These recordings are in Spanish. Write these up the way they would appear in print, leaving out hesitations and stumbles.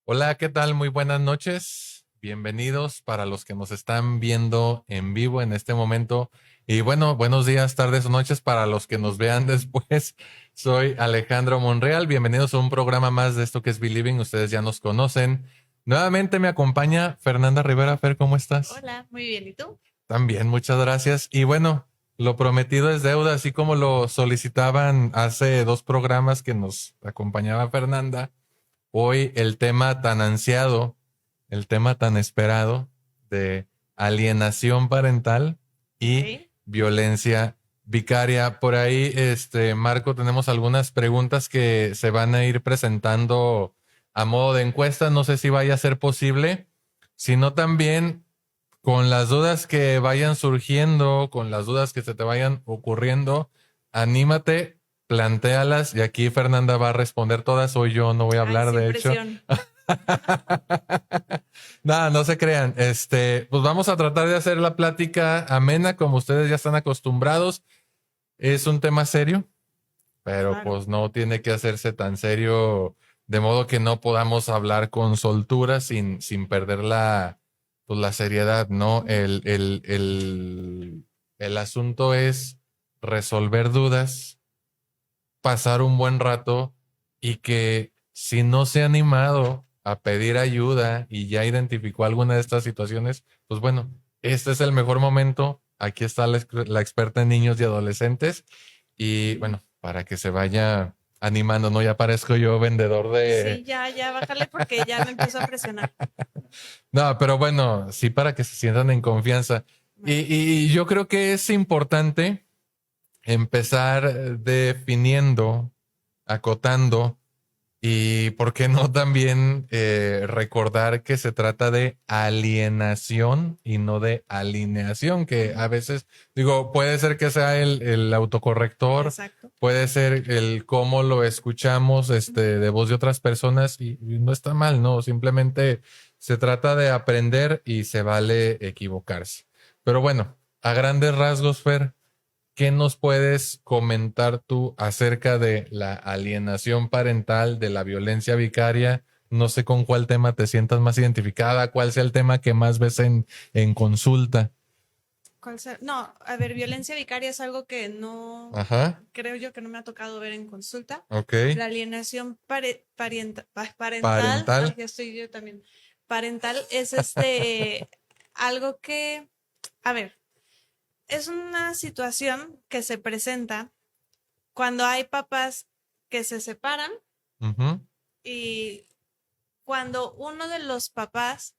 Hola, ¿qué tal? Muy buenas noches. Bienvenidos para los que nos están viendo en vivo en este momento. Y bueno, buenos días, tardes o noches para los que nos vean después. Soy Alejandro Monreal. Bienvenidos a un programa más de esto que es Believing. Ustedes ya nos conocen. Nuevamente me acompaña Fernanda Rivera. Fer, ¿cómo estás? Hola, muy bien. ¿Y tú? También, muchas gracias. Y bueno, lo prometido es deuda, así como lo solicitaban hace dos programas que nos acompañaba Fernanda. Hoy el tema tan ansiado, el tema tan esperado de alienación parental y Ok. violencia vicaria. Por ahí, Marco, tenemos algunas preguntas que se van a ir presentando a modo de encuesta. No sé si vaya a ser posible, sino también con las dudas que vayan surgiendo, con las dudas que se te vayan ocurriendo, anímate, plantéalas y aquí Fernanda va a responder todas. Hoy yo no voy a Ay, hablar, sin de hecho. presión. Nada, no se crean. Pues vamos a tratar de hacer la plática amena, como ustedes ya están acostumbrados. Es un tema serio, pero Claro. pues no tiene que hacerse tan serio, de modo que no podamos hablar con soltura sin perder pues la seriedad, ¿no? Ujú. El asunto es resolver dudas, pasar un buen rato y que si no se ha animado a pedir ayuda y ya identificó alguna de estas situaciones, pues bueno, este es el mejor momento. Aquí está la experta en niños y adolescentes y bueno, para que se vaya animando, ¿no? Ya parezco yo vendedor de... Sí, ya, bájale porque ya me empiezo a presionar. No, pero bueno, sí para que se sientan en confianza. Bueno, Y yo creo que es importante empezar definiendo, acotando y por qué no también recordar que se trata de alienación y no de alineación, que a ujú, veces, digo, puede ser que sea el autocorrector, exacto. puede ser el cómo lo escuchamos Ujú. de voz de otras personas y no está mal, ¿no? Simplemente se trata de aprender y se vale equivocarse. Pero bueno, a grandes rasgos, Fer, ¿qué nos puedes comentar tú acerca de la alienación parental, de la violencia vicaria? No sé con cuál tema te sientas más identificada, cuál sea el tema que más ves en consulta. No, a ver, violencia vicaria es algo que no, Ajá, creo yo que no me ha tocado ver en consulta. ok. La alienación parental, ay, Parental. ya estoy yo también. Parental es algo que, a ver, es una situación que se presenta cuando hay papás que se separan Ujú, y cuando uno de los papás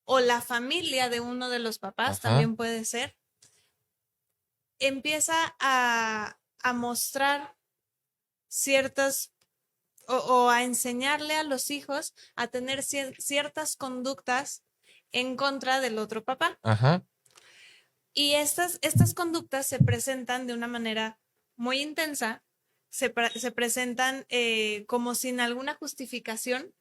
o la familia de uno de los papás ajá, también puede ser, empieza a mostrar ciertas o a enseñarle a los hijos a tener ciertas conductas en contra del otro papá. ajá, Y estas conductas se presentan de una manera muy intensa, se presentan como sin alguna justificación,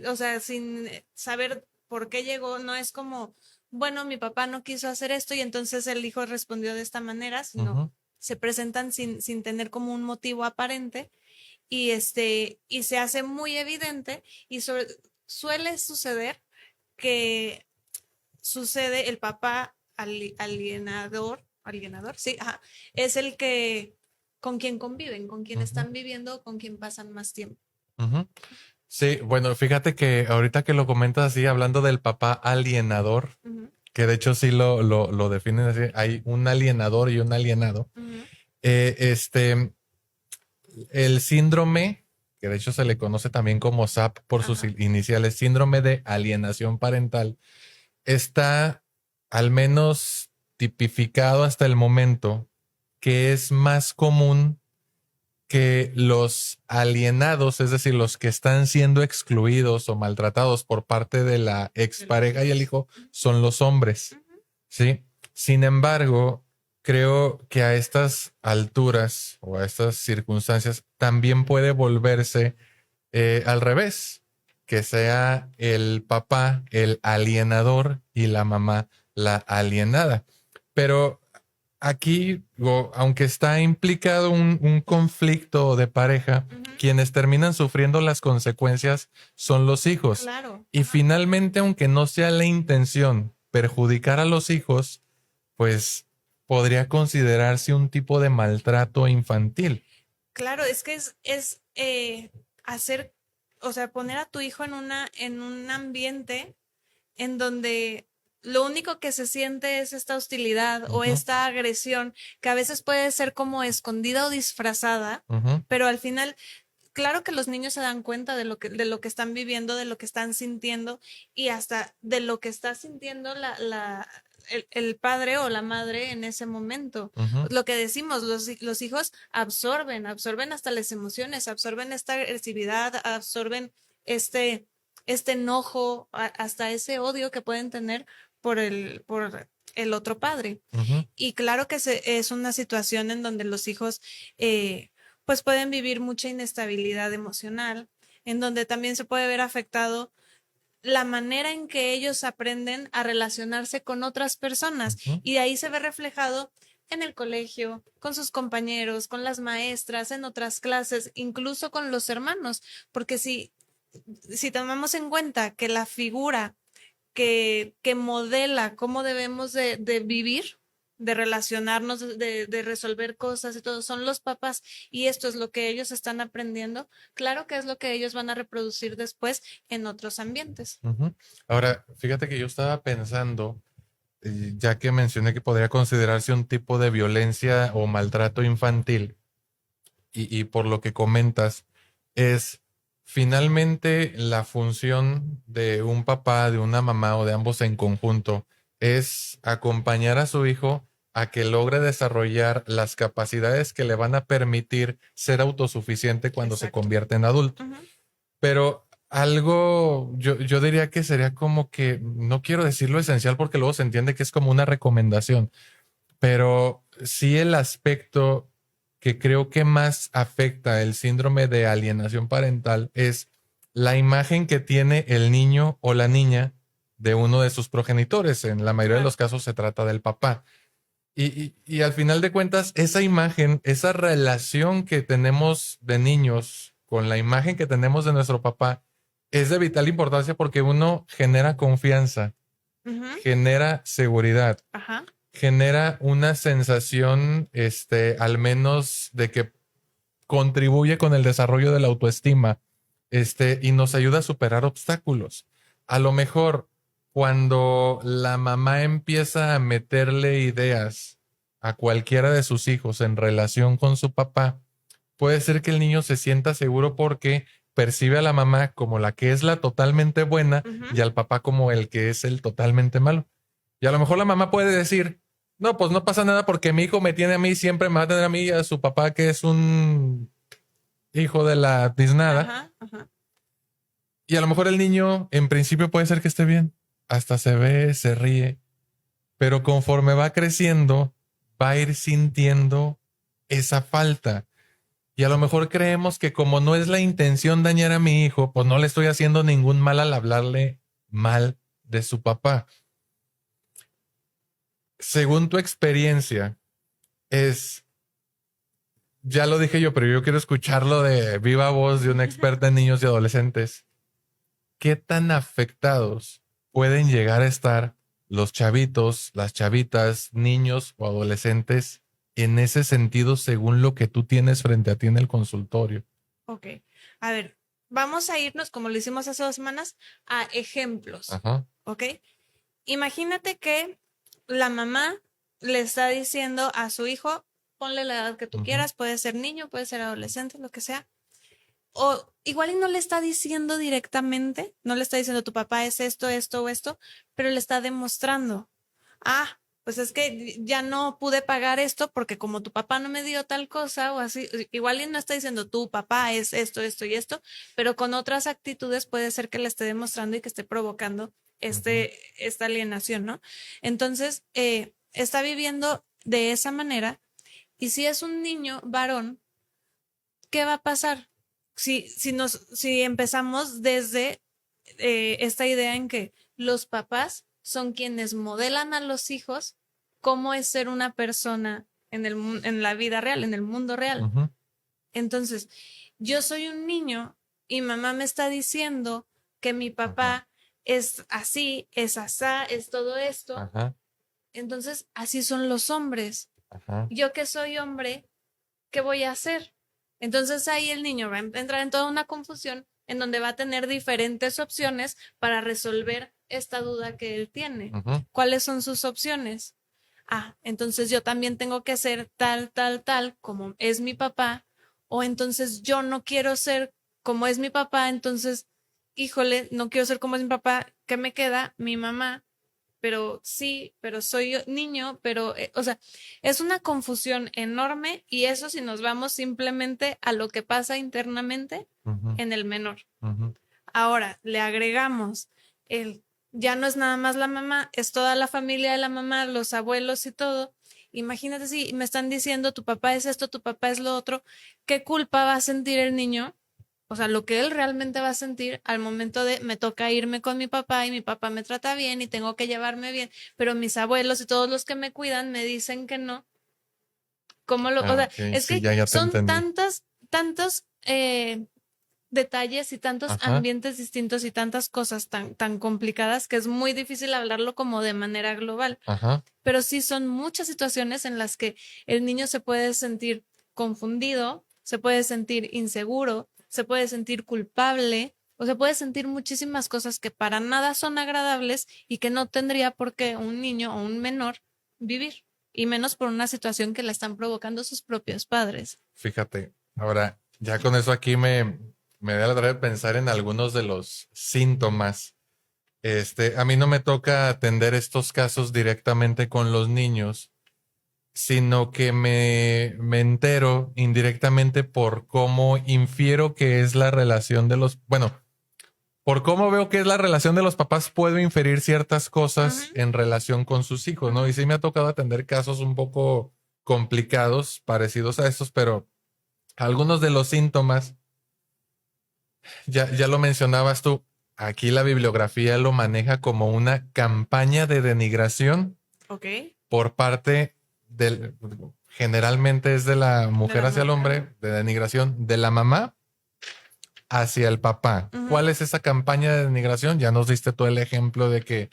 o sea, sin saber por qué llegó, no es como, bueno, mi papá no quiso hacer esto y entonces el hijo respondió de esta manera, sino ujú, se presentan sin tener como un motivo aparente y se hace muy evidente y suele suceder que sucede el papá alienador, sí, ajá, es el que con quien conviven, con quien ujú, están viviendo, con quien pasan más tiempo. ujú. Sí, bueno, fíjate que ahorita que lo comentas así, hablando del papá alienador, Ujú, que de hecho sí lo definen así, hay un alienador y un alienado. ujú, Eh, este, El síndrome, que de hecho se le conoce también como SAP por sus ajá, iniciales, síndrome de alienación parental, está al menos tipificado hasta el momento que es más común que los alienados, es decir, los que están siendo excluidos o maltratados por parte de la de los expareja y el hijos. hijo, son los hombres. Ujú, ¿Sí? Sin embargo, creo que a estas alturas o a estas circunstancias también puede volverse al revés, que sea el papá el alienador y la mamá la alienada. Pero aquí, aunque está implicado un conflicto de pareja, quienes terminan sufriendo las consecuencias son los hijos. Claro. Y finalmente, aunque no sea la intención perjudicar a los hijos, pues podría considerarse un tipo de maltrato infantil. Claro, es que es hacer, o sea, poner a tu hijo en un ambiente en donde lo único que se siente es esta hostilidad o Ujú, esta agresión que a veces puede ser como escondida o disfrazada, ujú, pero al final, claro que los niños se dan cuenta de lo que están viviendo, de lo que están sintiendo y hasta de lo que está sintiendo el padre o la madre en ese momento. ujú, Lo que decimos, los hijos absorben hasta las emociones, absorben esta agresividad, absorben este, este enojo, hasta ese odio que pueden tener por el otro padre. ujú, Y claro que es una situación en donde los hijos pues pueden vivir mucha inestabilidad emocional, en donde también se puede ver afectado la manera en que ellos aprenden a relacionarse con otras personas ujú. y ahí se ve reflejado en el colegio, con sus compañeros, con las maestras, en otras clases, incluso con los hermanos, porque si tomamos en cuenta que la figura que modela cómo debemos de vivir, de relacionarnos, de resolver cosas y todo, son los papás y esto es lo que ellos están aprendiendo, claro que es lo que ellos van a reproducir después en otros ambientes. Ujú. Ahora, fíjate que yo estaba pensando, ya que mencioné que podría considerarse un tipo de violencia o maltrato infantil, y por lo que comentas, es finalmente la función de un papá, de una mamá o de ambos en conjunto, es acompañar a su hijo a que logre desarrollar las capacidades que le van a permitir ser autosuficiente cuando se Exacto. convierte en adulto. Ujú. Pero algo, yo diría que sería como que, no quiero decirlo esencial porque luego se entiende que es como una recomendación, pero sí el aspecto que creo que más afecta el síndrome de alienación parental es la imagen que tiene el niño o la niña de uno de sus progenitores. En la mayoría de Claro. los casos se trata del papá. Y al final de cuentas, esa imagen, esa relación que tenemos de niños con la imagen que tenemos de nuestro papá es de vital importancia porque uno genera confianza, Ujú. genera seguridad, Ajá. genera una sensación, al menos de que contribuye con el desarrollo de la autoestima, y nos ayuda a superar obstáculos. A lo mejor cuando la mamá empieza a meterle ideas a cualquiera de sus hijos en relación con su papá, puede ser que el niño se sienta seguro porque percibe a la mamá como la que es la totalmente buena y Ujú. al papá como el que es el totalmente malo. Y a lo mejor la mamá puede decir, no, pues no pasa nada porque mi hijo me tiene a mí, siempre me va a tener a mí y a su papá que es un hijo de la tiznada. Ajá. Ajá. Y a lo mejor el niño en principio puede ser que esté bien, hasta se ve, se ríe, pero conforme va creciendo, va a ir sintiendo esa falta. Y a lo mejor creemos que como no es la intención dañar a mi hijo, pues no le estoy haciendo ningún mal al hablarle mal de su papá. Según tu experiencia, es, ya lo dije yo, pero yo quiero escucharlo de viva voz de una experta en niños y adolescentes. ¿Qué tan afectados pueden llegar a estar los chavitos, las chavitas, niños o adolescentes en ese sentido según lo que tú tienes frente a ti en el consultorio? Ok. A ver, vamos a irnos, como lo hicimos hace 2 semanas, a ejemplos. Ajá. ¿Ok? Imagínate que la mamá le está diciendo a su hijo, ponle la edad que tú Ujú, quieras, puede ser niño, puede ser adolescente, lo que sea. O igual y no le está diciendo directamente, no le está diciendo tu papá es esto, esto o esto, pero le está demostrando. Ah, pues es que ya no pude pagar esto porque como tu papá no me dio tal cosa o así, igual y no está diciendo tu papá es esto, esto y esto, pero con otras actitudes puede ser que le esté demostrando y que esté provocando ujú, esta alienación, ¿no? Entonces, está viviendo de esa manera y si es un niño varón, ¿qué va a pasar? Si empezamos desde esta idea en que los papás son quienes modelan a los hijos cómo es ser una persona en la vida real, en el mundo real. Ujú. Entonces, yo soy un niño y mamá me está diciendo que mi papá es así, es asá, es todo esto. Ajá. Entonces, así son los hombres. Ajá. Yo que soy hombre, ¿qué voy a hacer? Entonces ahí el niño va a entrar en toda una confusión en donde va a tener diferentes opciones para resolver esta duda que él tiene. Ujú. ¿Cuáles son sus opciones? Ah, entonces yo también tengo que ser tal, tal, tal, como es mi papá, o entonces yo no quiero ser como es mi papá, entonces, híjole, no quiero ser como es mi papá, ¿qué me queda? Mi mamá, pero sí, pero soy niño, pero, o sea, es una confusión enorme y eso si nos vamos simplemente a lo que pasa internamente Ujú. en el menor. Ujú. Ahora le agregamos ya no es nada más la mamá, es toda la familia de la mamá, los abuelos y todo. Imagínate si me están diciendo tu papá es esto, tu papá es lo otro, ¿qué culpa va a sentir el niño? O sea, lo que él realmente va a sentir al momento de me toca irme con mi papá y mi papá me trata bien y tengo que llevarme bien, pero mis abuelos y todos los que me cuidan me dicen que no. O sea, Ok, es sí, que ya te son entendí. tantos detalles y tantos Ajá. ambientes distintos y tantas cosas tan complicadas que es muy difícil hablarlo como de manera global. Ajá. Pero sí son muchas situaciones en las que el niño se puede sentir confundido, se puede sentir inseguro, se puede sentir culpable o se puede sentir muchísimas cosas que para nada son agradables y que no tendría por qué un niño o un menor vivir, y menos por una situación que le están provocando sus propios padres. Fíjate, ahora, ya con eso aquí me da la tarea de pensar en algunos de los síntomas. A mí no me toca atender estos casos directamente con los niños, sino que me entero indirectamente por cómo infiero que es la relación de bueno, por cómo veo que es la relación de los papás, puedo inferir ciertas cosas en relación con sus hijos, ¿no? Y sí me ha tocado atender casos un poco complicados, parecidos a estos, pero algunos de los síntomas, ya lo mencionabas tú, aquí la bibliografía lo maneja como una campaña de denigración Ok. por parte del, generalmente es de la De mujer la hacia el mujer. hombre, de denigración de la mamá hacia el papá. Ujú. ¿Cuál es esa campaña de denigración? Ya nos diste todo el ejemplo de que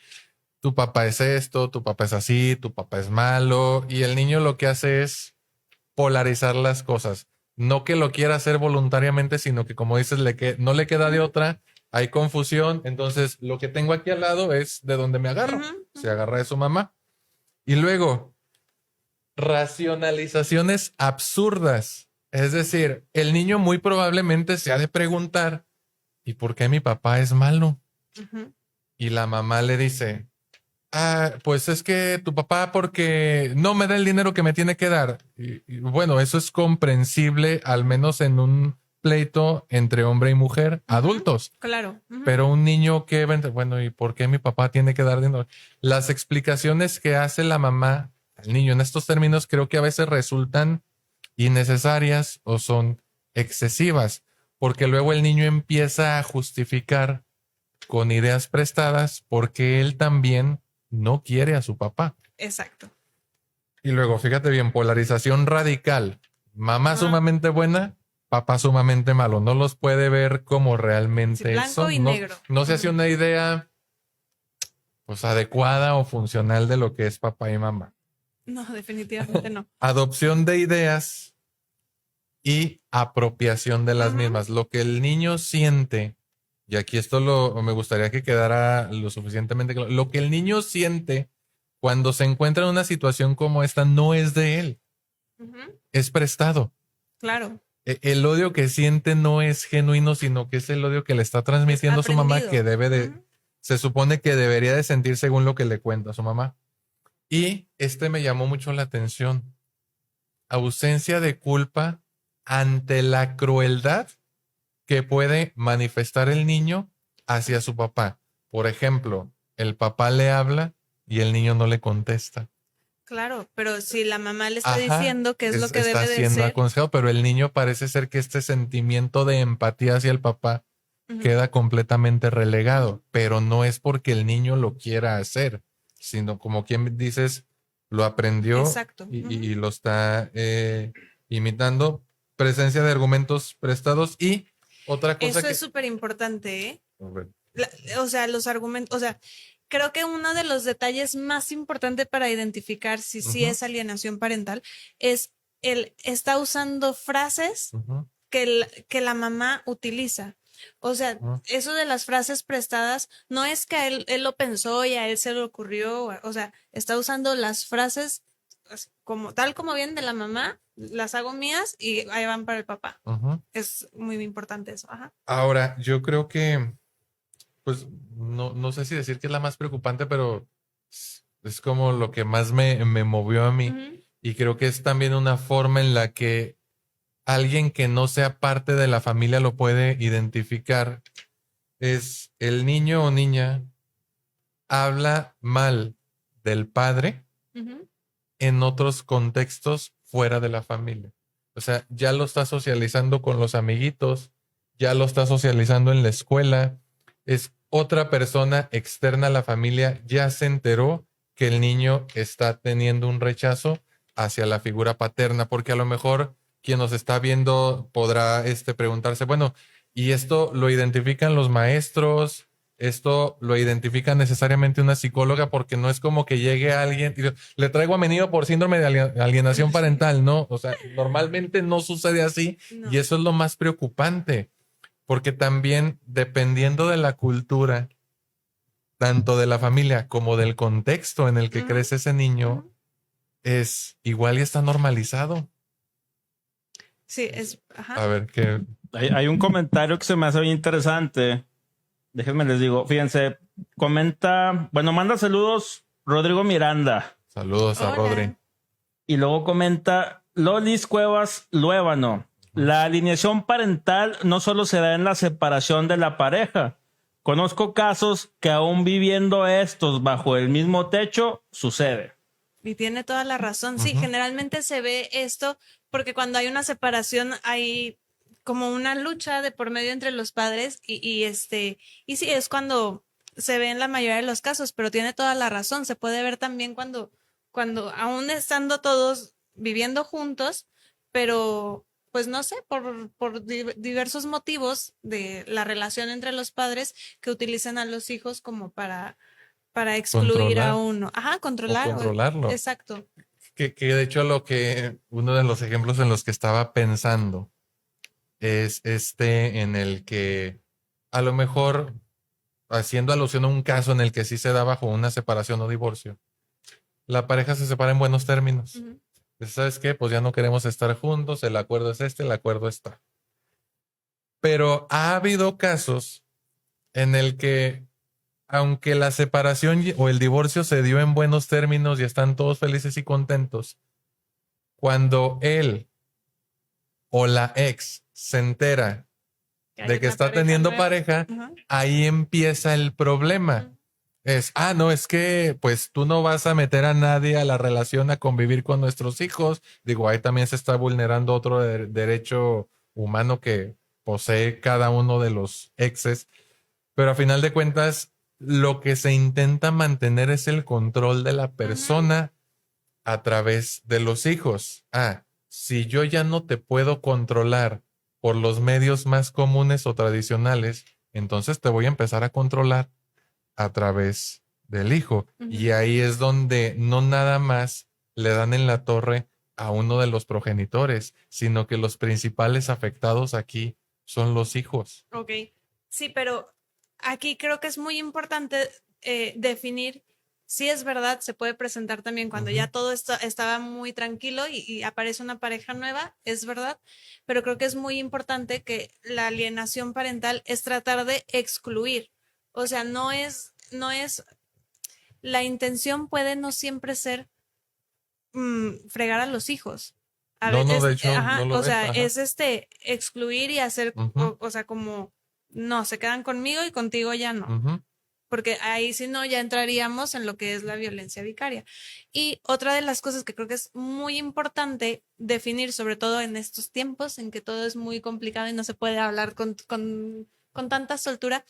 tu papá es esto, tu papá es así, tu papá es malo, y el niño lo que hace es polarizar las cosas. No que lo quiera hacer voluntariamente, sino que como dices, no le queda de otra, hay confusión, entonces lo que tengo aquí al lado es de donde me agarro. Ujú. Se agarra de su mamá. Y luego, racionalizaciones absurdas. Es decir, el niño muy probablemente se ha de preguntar, ¿y por qué mi papá es malo? Ujú. Y la mamá le dice, ah, pues es que tu papá porque no me da el dinero que me tiene que dar. Y bueno, eso es comprensible, al menos en un pleito entre hombre y mujer, adultos. Claro. Ujú. Pero un niño que, bueno, ¿y por qué mi papá tiene que dar dinero? Las explicaciones que hace la mamá al niño en estos términos creo que a veces resultan innecesarias o son excesivas, porque luego el niño empieza a justificar con ideas prestadas porque él también no quiere a su papá. Exacto. Y luego, fíjate bien, polarización radical. Mamá Ajá. sumamente buena, papá sumamente malo. No los puede ver como Sí, realmente blanco son. y No, negro. no se hace Ujú. una idea pues adecuada o funcional de lo que es papá y mamá. No, definitivamente no. Adopción de ideas y apropiación de las Ujú. mismas. Lo que el niño siente, y aquí esto me gustaría que quedara lo suficientemente claro, lo que el niño siente cuando se encuentra en una situación como esta no es de él, Ujú. es prestado. Claro. El odio que siente no es genuino, sino que es el odio que le está Es transmitiendo su mamá, aprendido. que debe de, Ujú. se supone que debería de sentir según lo que le cuenta su mamá. Y me llamó mucho la atención. Ausencia de culpa ante la crueldad que puede manifestar el niño hacia su papá. Por ejemplo, el papá le habla y el niño no le contesta. Claro, pero si la mamá le está Ajá, diciendo qué es lo que está debe de siendo ser. aconsejado, pero el niño parece ser que este sentimiento de empatía hacia el papá Ujú. queda completamente relegado, pero no es porque el niño lo quiera hacer, sino como quien dices, lo aprendió Exacto. y lo está imitando. Presencia de argumentos prestados y otra cosa Eso que... es súper importante, ¿eh? A ver. O sea, los argumentos, o sea, creo que uno de los detalles más importantes para identificar si sí Ujú, es alienación parental es el está usando frases ujú, que la mamá utiliza. O sea, ujú, eso de las frases prestadas no es que a él lo pensó y a él se le ocurrió, o sea, está usando las frases como tal como vienen de la mamá, las hago mías y ahí van para el papá. ujú. Es muy importante eso. Ajá. Ahora, yo creo que, pues, no sé si decir que es la más preocupante, pero es como lo que más me movió a mí. Ujú, Y creo que es también una forma en la que alguien que no sea parte de la familia lo puede identificar. Es el niño o niña habla mal del padre ujú, en otros contextos fuera de la familia. O sea, ya lo está socializando con los amiguitos, ya lo está socializando en la escuela, es otra persona externa a la familia, ya se enteró que el niño está teniendo un rechazo hacia la figura paterna, porque a lo mejor quien nos está viendo podrá preguntarse, bueno, ¿y esto lo identifican los maestros? Esto lo identifica necesariamente una psicóloga porque no es como que llegue alguien y le traigo a mi niño por síndrome de alienación parental, ¿no? O sea, normalmente no sucede así y no. eso es lo más preocupante, porque también dependiendo de la cultura, tanto de la familia como del contexto en el que Ujú, crece ese niño, ujú. es igual y está normalizado. Sí, es, ajá. A ver, qué Hay un comentario que se me hace bien interesante. Déjenme les digo, fíjense, comenta, bueno, manda saludos Rodrigo Miranda saludos a Rodri. Hola. y luego comenta Lolis Cuevas Luébano. La alineación parental no solo se da en la separación de la pareja. Conozco casos que aún viviendo estos bajo el mismo techo sucede. Y tiene toda la razón. Sí, Ujú, generalmente se ve esto porque cuando hay una separación hay como una lucha de por medio entre los padres y sí, es cuando se ve en la mayoría de los casos, pero tiene toda la razón. Se puede ver también cuando aún estando todos viviendo juntos, pero pues no sé, por diversos motivos de la relación entre los padres que utilizan a los hijos como para excluir a controlar uno. Ajá, o controlar. controlarlo. Exacto. Que de hecho lo que uno de los ejemplos en los que estaba pensando es en el que a lo mejor haciendo alusión a un caso en el que sí se da bajo una separación o divorcio, la pareja se separa en buenos términos. Ujú, Dice, ¿sabes qué? Pues ya no queremos estar juntos, el acuerdo es el acuerdo está. Pero ha habido casos en el que aunque la separación o el divorcio se dio en buenos términos y están todos felices y contentos, cuando él o la ex se entera que hay de que una está pareja teniendo nueva. pareja, Ajá, ahí empieza el problema. ujú, No, es que pues tú no vas a meter a nadie a la relación a convivir con nuestros hijos. Digo, ahí también se está vulnerando otro derecho humano que posee cada uno de los exes, pero a final de cuentas, lo que se intenta mantener es el control de la ujú, persona a través de los hijos. Si yo ya no te puedo controlar por los medios más comunes o tradicionales, entonces te voy a empezar a controlar a través del hijo. ujú. Y ahí es donde no nada más le dan en la torre a uno de los progenitores, sino que los principales afectados aquí son los hijos. Ok. Sí, pero aquí creo que es muy importante definir si es verdad, se puede presentar también cuando Ujú, ya todo estaba muy tranquilo y aparece una pareja nueva, es verdad, pero creo que es muy importante que la alienación parental es tratar de excluir. O sea, no es, la intención puede no siempre ser fregar a los hijos. A no, no, de veces, hecho, no ajá, lo o es. sea, Ajá. es excluir y hacer, Ujú, o sea, como, no, se quedan conmigo y contigo ya no. ujú, Porque ahí si no, ya entraríamos en lo que es la violencia vicaria. Y otra de las cosas que creo que es muy importante definir, sobre todo en estos tiempos en que todo es muy complicado y no se puede hablar con tanta soltura,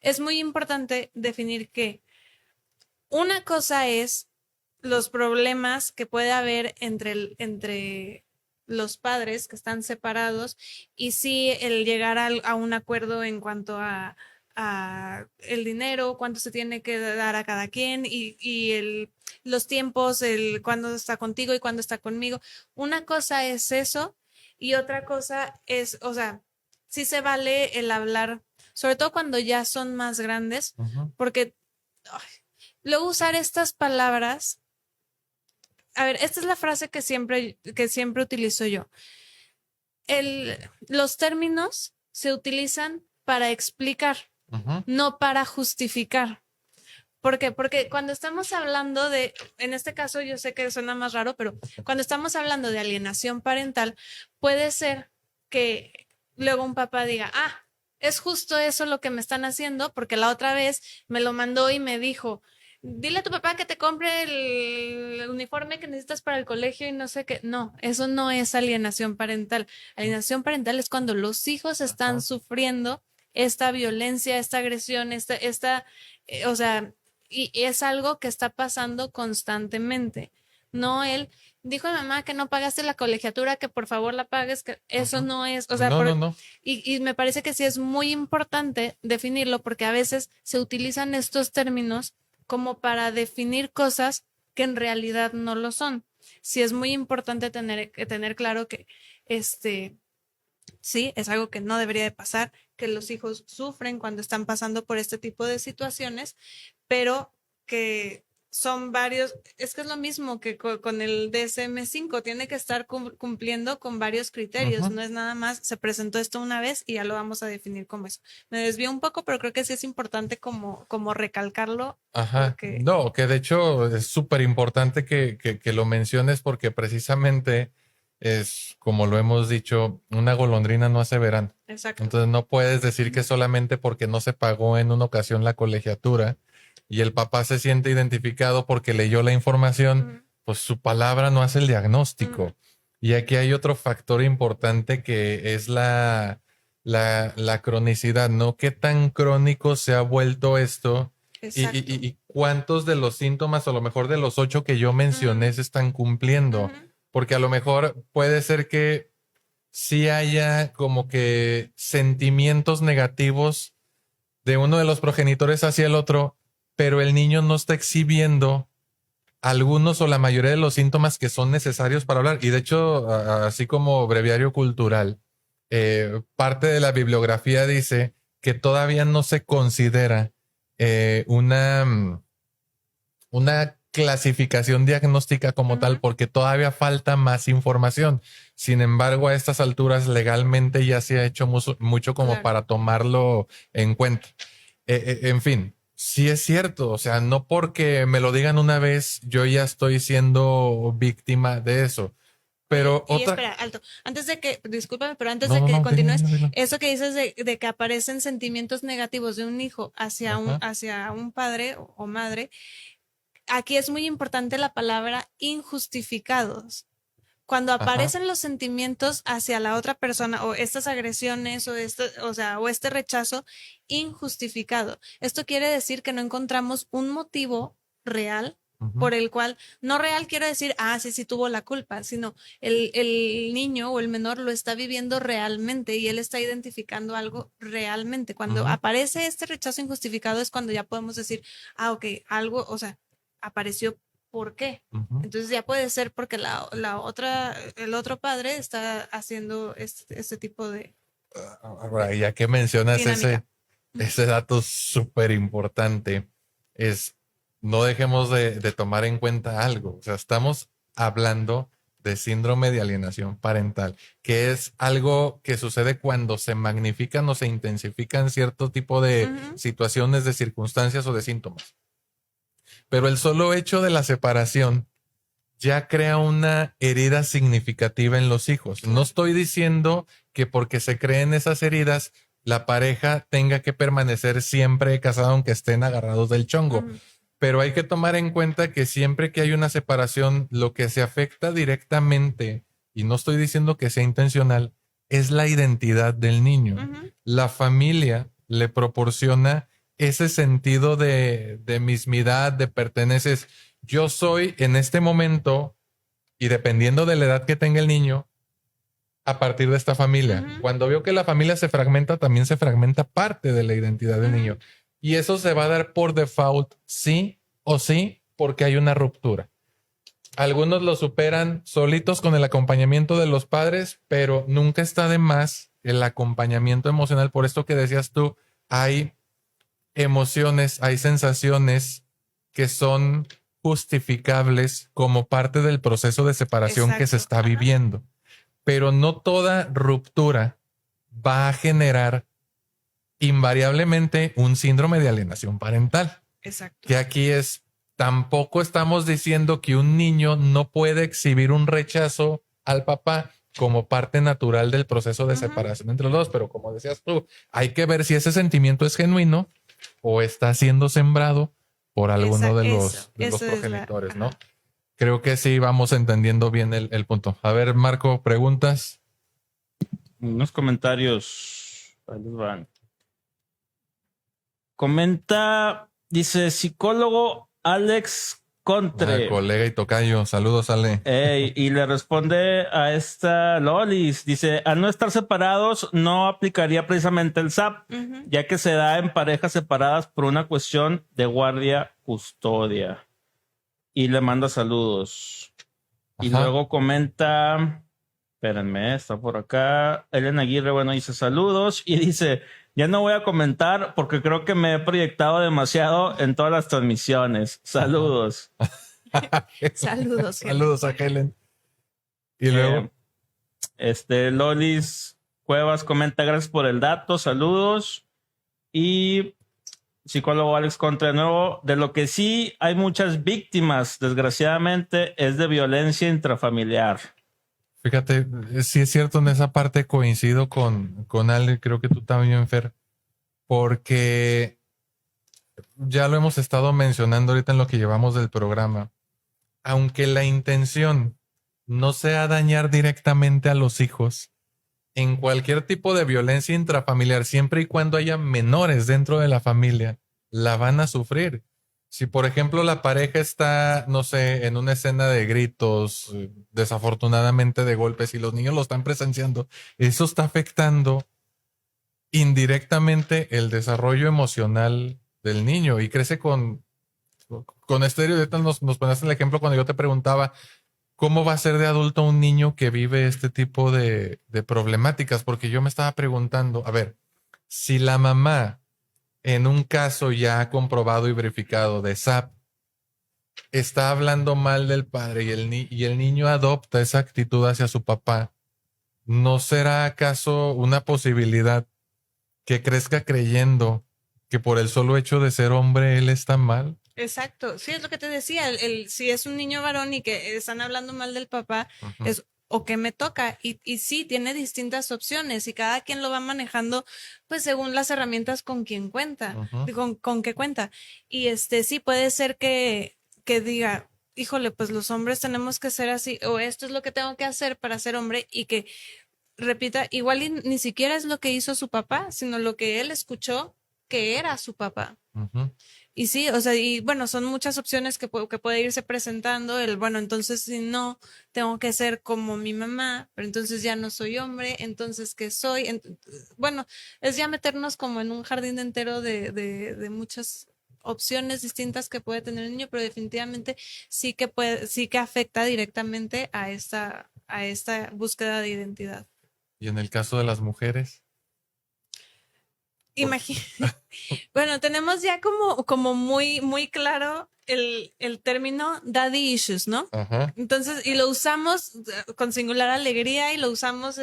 es muy importante definir que una cosa es los problemas que puede haber entre los padres que están separados y sí el llegar a un acuerdo en cuanto a el dinero, cuánto se tiene que dar a cada quien y los tiempos, el cuándo está contigo y cuándo está conmigo. Una cosa es eso y otra cosa es, o sea, sí se vale el hablar, sobre todo cuando ya son más grandes, porque ay, luego usar estas palabras. A ver, esta es la frase que siempre utilizo yo. Los términos se utilizan para explicar, no para justificar. ¿Por qué? Porque cuando estamos hablando de, en este caso yo sé que suena más raro, pero cuando estamos hablando de alienación parental, puede ser que luego un papá diga, es justo eso lo que me están haciendo, porque la otra vez me lo mandó y me dijo, dile a tu papá que te compre el uniforme que necesitas para el colegio y no sé qué. No, eso no es alienación parental. Alienación parental es cuando los hijos están sufriendo esta violencia, esta agresión, o sea, y es algo que está pasando constantemente. No él dijo a mamá que no pagaste la colegiatura, que por favor la pagues, que eso no es, o sea, no. Y me parece que sí es muy importante definirlo porque a veces se utilizan estos términos como para definir cosas que en realidad no lo son. Sí es muy importante tener claro que sí, es algo que no debería de pasar, que los hijos sufren cuando están pasando por este tipo de situaciones, pero que son varios, es que es lo mismo que con el DSM-5, tiene que estar cumpliendo con varios criterios, no es nada más, se presentó esto una vez y ya lo vamos a definir como eso. Me desvío un poco, pero creo que sí es importante como recalcarlo. Porque... No, que de hecho es súper importante que lo menciones porque precisamente es, como lo hemos dicho, una golondrina no hace verano. Exacto. Entonces no puedes decir que solamente porque no se pagó en una ocasión la colegiatura y el papá se siente identificado porque leyó la información, pues su palabra no hace el diagnóstico. Y aquí hay otro factor importante que es la cronicidad, ¿no? ¿Qué tan crónico se ha vuelto esto? Y cuántos de los síntomas, o a lo mejor de los 8 que yo mencioné, se están cumpliendo. Porque a lo mejor puede ser que sí haya como que sentimientos negativos de uno de los progenitores hacia el otro, pero el niño no está exhibiendo algunos o la mayoría de los síntomas que son necesarios para hablar. Y de hecho, así como breviario cultural, parte de la bibliografía dice que todavía no se considera una clasificación diagnóstica como tal, porque todavía falta más información. Sin embargo, a estas alturas legalmente ya se ha hecho mucho como para tomarlo en cuenta. En fin, sí es cierto, o sea, no porque me lo digan una vez, yo ya estoy siendo víctima de eso. Pero espera, alto. Antes de que, discúlpame, pero antes de que continúes, eso que dices de que aparecen sentimientos negativos de un hijo hacia un padre o madre, aquí es muy importante la palabra injustificados. Cuando aparecen los sentimientos hacia la otra persona o estas agresiones o este rechazo injustificado. Esto quiere decir que no encontramos un motivo real por el cual, no real quiero decir, sí tuvo la culpa, sino el niño o el menor lo está viviendo realmente y él está identificando algo realmente. Cuando aparece este rechazo injustificado es cuando ya podemos decir, ok, algo, o sea, apareció. ¿Por qué? Entonces ya puede ser porque el otro padre está haciendo este tipo de ya que mencionas dinámica. ese dato súper importante, es no dejemos de tomar en cuenta algo. O sea, estamos hablando de síndrome de alienación parental, que es algo que sucede cuando se magnifican o se intensifican cierto tipo de situaciones, de circunstancias o de síntomas. Pero el solo hecho de la separación ya crea una herida significativa en los hijos. No estoy diciendo que porque se creen esas heridas, la pareja tenga que permanecer siempre casada aunque estén agarrados del chongo. Pero hay que tomar en cuenta que siempre que hay una separación, lo que se afecta directamente, y no estoy diciendo que sea intencional, es la identidad del niño. La familia le proporciona ese sentido de mismidad, de perteneces. yo soy en este momento, y dependiendo de la edad que tenga el niño, a partir de esta familia. Ujú. Cuando veo que la familia se fragmenta, también se fragmenta parte de la identidad del Ujú. niño. Y eso se va a dar por default, sí o sí, porque hay una ruptura. Algunos lo superan solitos con el acompañamiento de los padres, pero nunca está de más el acompañamiento emocional. Por esto que decías tú, hay emociones, hay sensaciones que son justificables como parte del proceso de separación que se Exacto, está ajá. viviendo. Pero no toda ruptura va a generar invariablemente un síndrome de alienación parental. Exacto. Que aquí es, tampoco estamos diciendo que un niño no puede exhibir un rechazo al papá como parte natural del proceso de Ujú. separación entre los dos, pero como decías tú, hay que ver si ese sentimiento es genuino o está siendo sembrado por alguno de los Eso es progenitores, ¿no? ajá. Creo que sí vamos entendiendo bien el punto. A ver, Marco, preguntas. Unos comentarios. Ahí les van. Comenta, dice psicólogo Alex Contre. Colega y tocayo, saludos, Ale. Y le responde a esta Lolis, dice, al no estar separados no aplicaría precisamente el SAP, Ujú. ya que se da en parejas separadas por una cuestión de guardia custodia. Y le manda saludos. Y Ajá. luego comenta, espérenme, está por acá, Elena Aguirre, bueno, dice saludos y dice, ya no voy a comentar porque creo que me he proyectado demasiado en todas las transmisiones. Saludos. Saludos, Helen. Saludos a Helen. Y luego, Lolis Cuevas comenta, gracias por el dato, saludos. Y psicólogo Alex Contra de nuevo, de lo que sí hay muchas víctimas, desgraciadamente, es de violencia intrafamiliar. fíjate, sí es cierto, en esa parte coincido con Ale, creo que tú también, Fer, porque ya lo hemos estado mencionando ahorita en lo que llevamos del programa. Aunque la intención no sea dañar directamente a los hijos, en cualquier tipo de violencia intrafamiliar, siempre y cuando haya menores dentro de la familia, la van a sufrir. Si, por ejemplo, la pareja está, no sé, en una escena de gritos, desafortunadamente de golpes, y los niños lo están presenciando, eso está afectando indirectamente el desarrollo emocional del niño y crece con este ahorita nos pones el ejemplo cuando yo te preguntaba cómo va a ser de adulto un niño que vive este tipo de problemáticas, porque yo me estaba preguntando, a ver, si la mamá en un caso ya comprobado y verificado de SAP está hablando mal del padre y el niño adopta esa actitud hacia su papá, ¿no será acaso una posibilidad que crezca creyendo que por el solo hecho de ser hombre él está mal? Exacto, sí, es lo que te decía, si es un niño varón y que están hablando mal del papá, Ujú. es o que me toca, y sí, tiene distintas opciones y cada quien lo va manejando pues según las herramientas con quien cuenta, Ujú. con que cuenta, y sí puede ser que diga, híjole, pues los hombres tenemos que ser así, o esto es lo que tengo que hacer para ser hombre, y que repita, igual y ni siquiera es lo que hizo su papá, sino lo que él escuchó que era su papá. Ujú. Y sí, o sea, y bueno, son muchas opciones que puede irse presentando. Bueno, entonces si no, tengo que ser como mi mamá, pero entonces ya no soy hombre, entonces ¿qué soy? Bueno, es ya meternos como en un jardín entero de muchas opciones distintas que puede tener el niño, pero definitivamente sí que afecta directamente a esta búsqueda de identidad. Y en el caso de las mujeres, Bueno, tenemos ya como muy claro el término daddy issues, ¿no? ajá, Entonces, y lo usamos con singular alegría y lo usamos,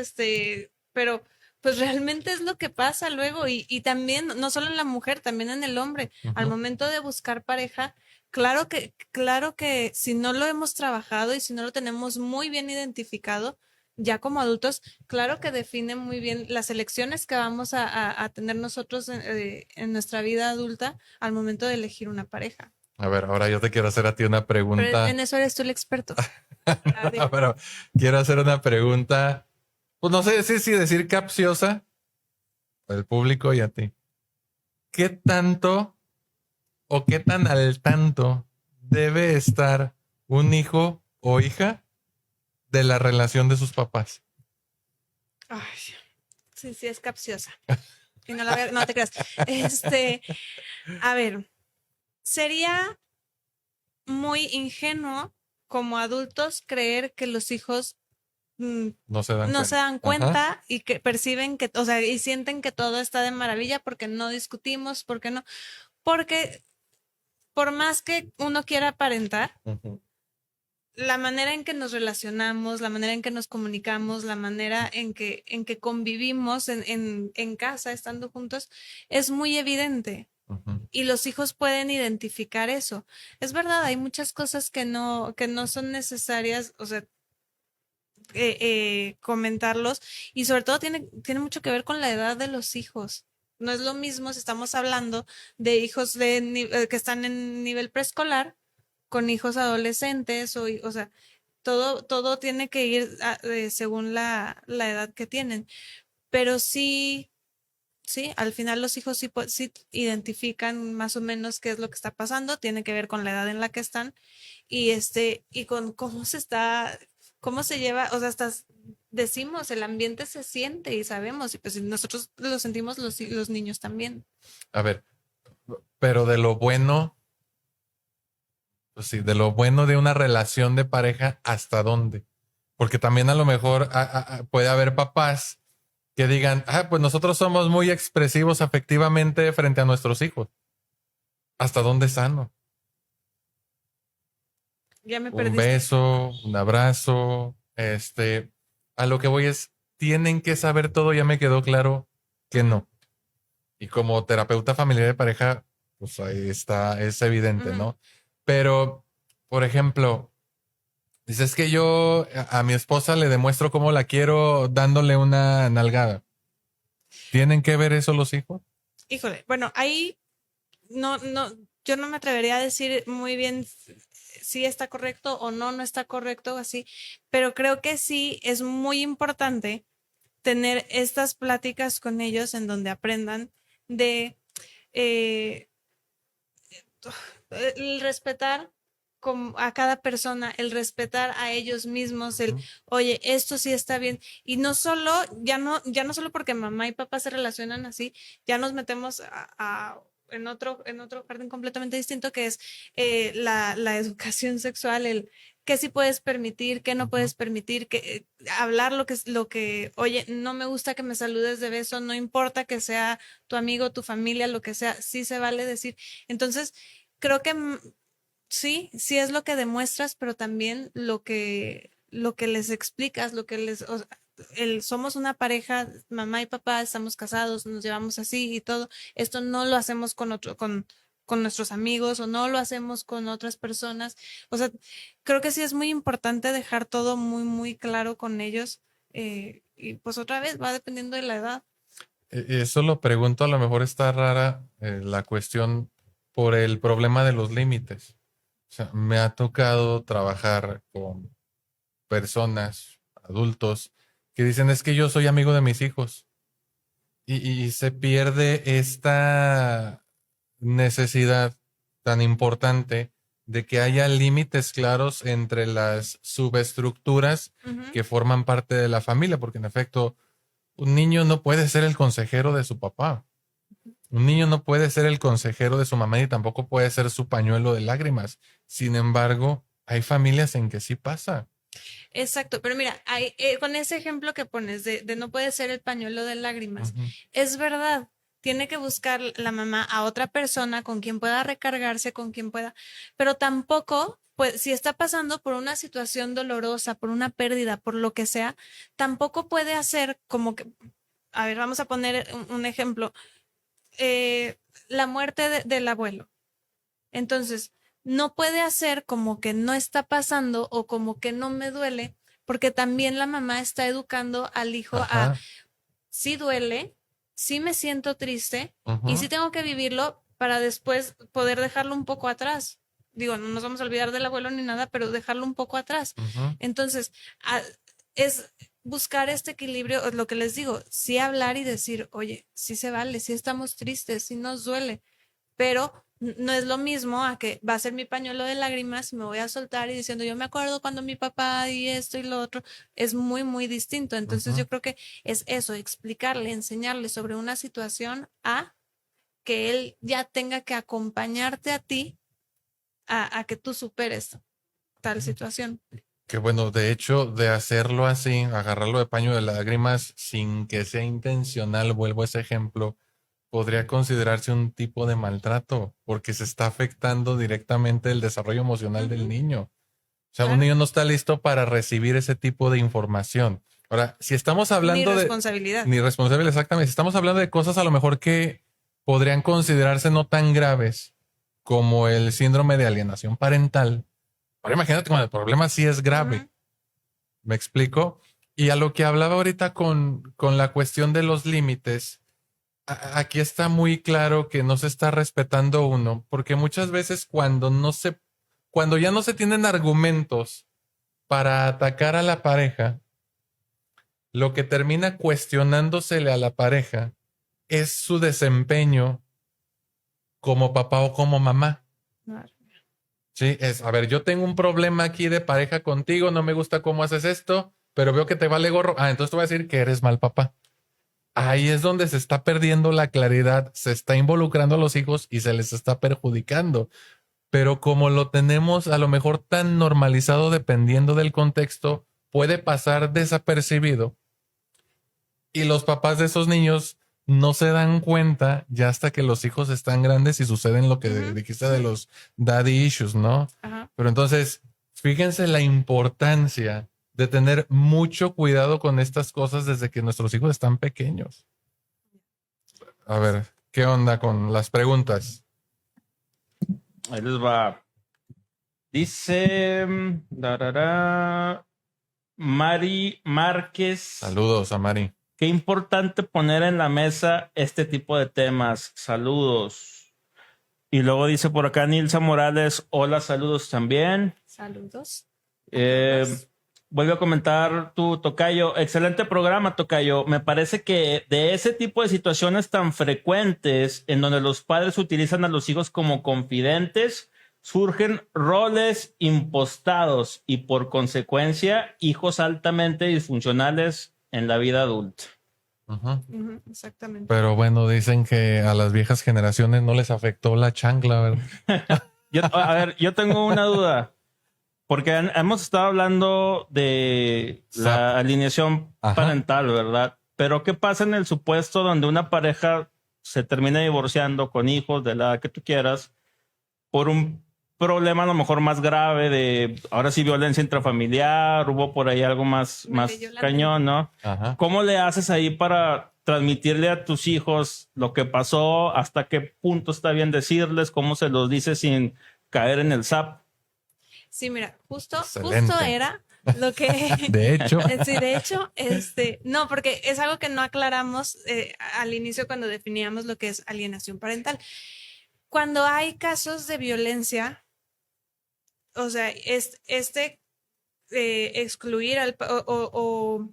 pero pues realmente es lo que pasa luego y también, no solo en la mujer, también en el hombre. Al ujú. momento de buscar pareja, claro que si no lo hemos trabajado y si no lo tenemos muy bien identificado, ya como adultos, claro que define muy bien las elecciones que vamos a tener nosotros en nuestra vida adulta al momento de elegir una pareja. A ver, ahora yo te quiero hacer a ti una Pero pregunta. en eso eres tú el experto. A ver. No, pero quiero hacer una pregunta, pues no sé si decir capciosa al público y a ti. ¿Qué tanto o qué tan al tanto debe estar un hijo o hija de la relación de sus papás? Ay, sí, sí, es capciosa. Y no te creas. A ver, sería muy ingenuo como adultos creer que los hijos No se dan no se cuenta. dan Ajá. cuenta y que perciben que, o sea, y sienten que todo está de maravilla porque no discutimos, porque no, porque por más que uno quiera aparentar, Ujú. la manera en que nos relacionamos, la manera en que nos comunicamos, la manera en que convivimos en casa, estando juntos, es muy evidente. Ujú. Y los hijos pueden identificar eso. Es verdad, hay muchas cosas que no son necesarias, o sea, comentarlos. Y sobre todo tiene mucho que ver con la edad de los hijos. No es lo mismo si estamos hablando de hijos que están en nivel preescolar con hijos adolescentes o sea, todo tiene que ir según la edad que tienen. Pero sí, sí, al final los hijos sí, sí identifican más o menos qué es lo que está pasando, tiene que ver con la edad en la que están y con cómo cómo se lleva, o sea, hasta decimos, el ambiente se siente y sabemos, y pues nosotros lo sentimos los niños también. A ver, pero de lo bueno, pues sí, de lo bueno de una relación de pareja, ¿hasta dónde? Porque también a lo mejor puede haber papás que digan, pues nosotros somos muy expresivos afectivamente frente a nuestros hijos. ¿Hasta dónde es sano? Ya me Un perdiste. beso, un abrazo, a lo que voy es, tienen que saber todo, ya me quedó claro que no. Y como terapeuta familiar de pareja, pues ahí está, es evidente, Ujú. ¿no? Pero, por ejemplo, dices que yo a mi esposa le demuestro cómo la quiero dándole una nalgada. ¿Tienen que ver eso los hijos? Híjole, bueno, ahí no, yo no me atrevería a decir muy bien si está correcto o no está correcto o así, pero creo que sí es muy importante tener estas pláticas con ellos en donde aprendan de eh, el respetar a cada persona, el respetar a ellos mismos, Ujú. oye, esto sí está bien. Y no solo, ya no solo porque mamá y papá se relacionan así, ya nos metemos en otro jardín completamente distinto que es la educación sexual, el qué sí puedes permitir, qué no Ujú. puedes permitir, hablar oye, no me gusta que me saludes de beso, no importa que sea tu amigo, tu familia, lo que sea, sí se vale decir. Entonces, creo que sí, sí es lo que demuestras, pero también lo que les explicas, lo que o sea, somos una pareja, mamá y papá, estamos casados, nos llevamos así y todo. Esto no lo hacemos con nuestros amigos o no lo hacemos con otras personas. O sea, creo que sí es muy importante dejar todo muy, muy claro con ellos. Y pues otra vez va dependiendo de la edad. Eso lo pregunto, a lo mejor está rara la cuestión por el problema de los límites. O sea, me ha tocado trabajar con personas, adultos, que dicen es que yo soy amigo de mis hijos y se pierde esta necesidad tan importante de que haya límites claros entre las subestructuras Ujú. que forman parte de la familia, porque en efecto, un niño no puede ser el consejero de su papá. Un niño no puede ser el consejero de su mamá y tampoco puede ser su pañuelo de lágrimas. Sin embargo, hay familias en que sí pasa. Exacto, pero mira, con ese ejemplo que pones de no puede ser el pañuelo de lágrimas, Ujú. es verdad, tiene que buscar la mamá a otra persona con quien pueda recargarse, con quien pueda, pero tampoco, pues si está pasando por una situación dolorosa, por una pérdida, por lo que sea, tampoco puede hacer como que, a ver, vamos a poner un ejemplo, la muerte del abuelo. Entonces, no puede hacer como que no está pasando o como que no me duele, porque también la mamá está educando al hijo a, Ajá. sí duele, sí me siento triste y Ujú. sí tengo que vivirlo para después poder dejarlo un poco atrás. Digo, no nos vamos a olvidar del abuelo ni nada, pero dejarlo un poco atrás. Ujú. Entonces, es buscar este equilibrio, es lo que les digo, sí hablar y decir, oye, sí se vale, sí estamos tristes, sí nos duele, pero No es lo mismo a que va a ser mi pañuelo de lágrimas y me voy a soltar y diciendo, yo me acuerdo cuando mi papá y esto y lo otro, es muy, muy distinto. Entonces yo creo que es eso, explicarle, enseñarle sobre una situación a que él ya tenga que acompañarte a ti a que tú superes tal situación. Que bueno, de hecho, de hacerlo así, agarrarlo de paño de lágrimas sin que sea intencional, vuelvo a ese ejemplo, podría considerarse un tipo de maltrato, porque se está afectando directamente el desarrollo emocional del niño. O sea, un Claro. niño no está listo para recibir ese tipo de información. Ahora, si estamos Ni hablando de... responsabilidad. Ni responsable, exactamente. Si estamos hablando de cosas a lo mejor que podrían considerarse no tan graves como el síndrome de alienación parental. Ahora imagínate cuando el problema sí es grave. Ujú. ¿Me explico? Y a lo que hablaba ahorita con la cuestión de los límites, aquí está muy claro que no se está respetando uno, porque muchas veces cuando ya no se tienen argumentos para atacar a la pareja, lo que termina cuestionándosele a la pareja es su desempeño como papá o como mamá. Claro. Sí, es, a ver, yo tengo un problema aquí de pareja contigo, no me gusta cómo haces esto, pero veo que te vale gorro. Ah, entonces te voy a decir que eres mal papá. Ahí es donde se está perdiendo la claridad, se está involucrando a los hijos y se les está perjudicando. Pero como lo tenemos a lo mejor tan normalizado dependiendo del contexto, puede pasar desapercibido y los papás de esos niños no se dan cuenta ya hasta que los hijos están grandes y suceden lo que Ujú. dijiste de los daddy issues, ¿no? Ajá. Pero entonces, fíjense la importancia de tener mucho cuidado con estas cosas desde que nuestros hijos están pequeños. A ver, ¿qué onda con las preguntas? Ahí les va. Dice Mari Márquez. Saludos a Mari. Qué importante poner en la mesa este tipo de temas. Saludos. Y luego dice por acá Nilsa Morales, hola, saludos también. Saludos. Vuelve a comentar tu tocayo. Excelente programa, tocayo. Me parece que de ese tipo de situaciones tan frecuentes en donde los padres utilizan a los hijos como confidentes, surgen roles impostados y por consecuencia hijos altamente disfuncionales en la vida adulta. Ujú, exactamente. Pero bueno, dicen que a las viejas generaciones no les afectó la chancla, ¿verdad? A ver, yo tengo una duda. Porque hemos estado hablando de la alineación parental, ¿verdad? Pero ¿qué pasa en el supuesto donde una pareja se termina divorciando con hijos de la edad que tú quieras por un problema a lo mejor más grave de, ahora sí, violencia intrafamiliar, hubo por ahí algo más cañón, ¿no? Ajá. ¿Cómo le haces ahí para transmitirle a tus hijos lo que pasó? ¿Hasta qué punto está bien decirles? ¿Cómo se los dice sin caer en el zap? Sí, mira, justo Excelente. era lo que... De hecho. Sí, de hecho, no, porque es algo que no aclaramos al inicio cuando definíamos lo que es alienación parental. Cuando hay casos de violencia, o sea, excluir o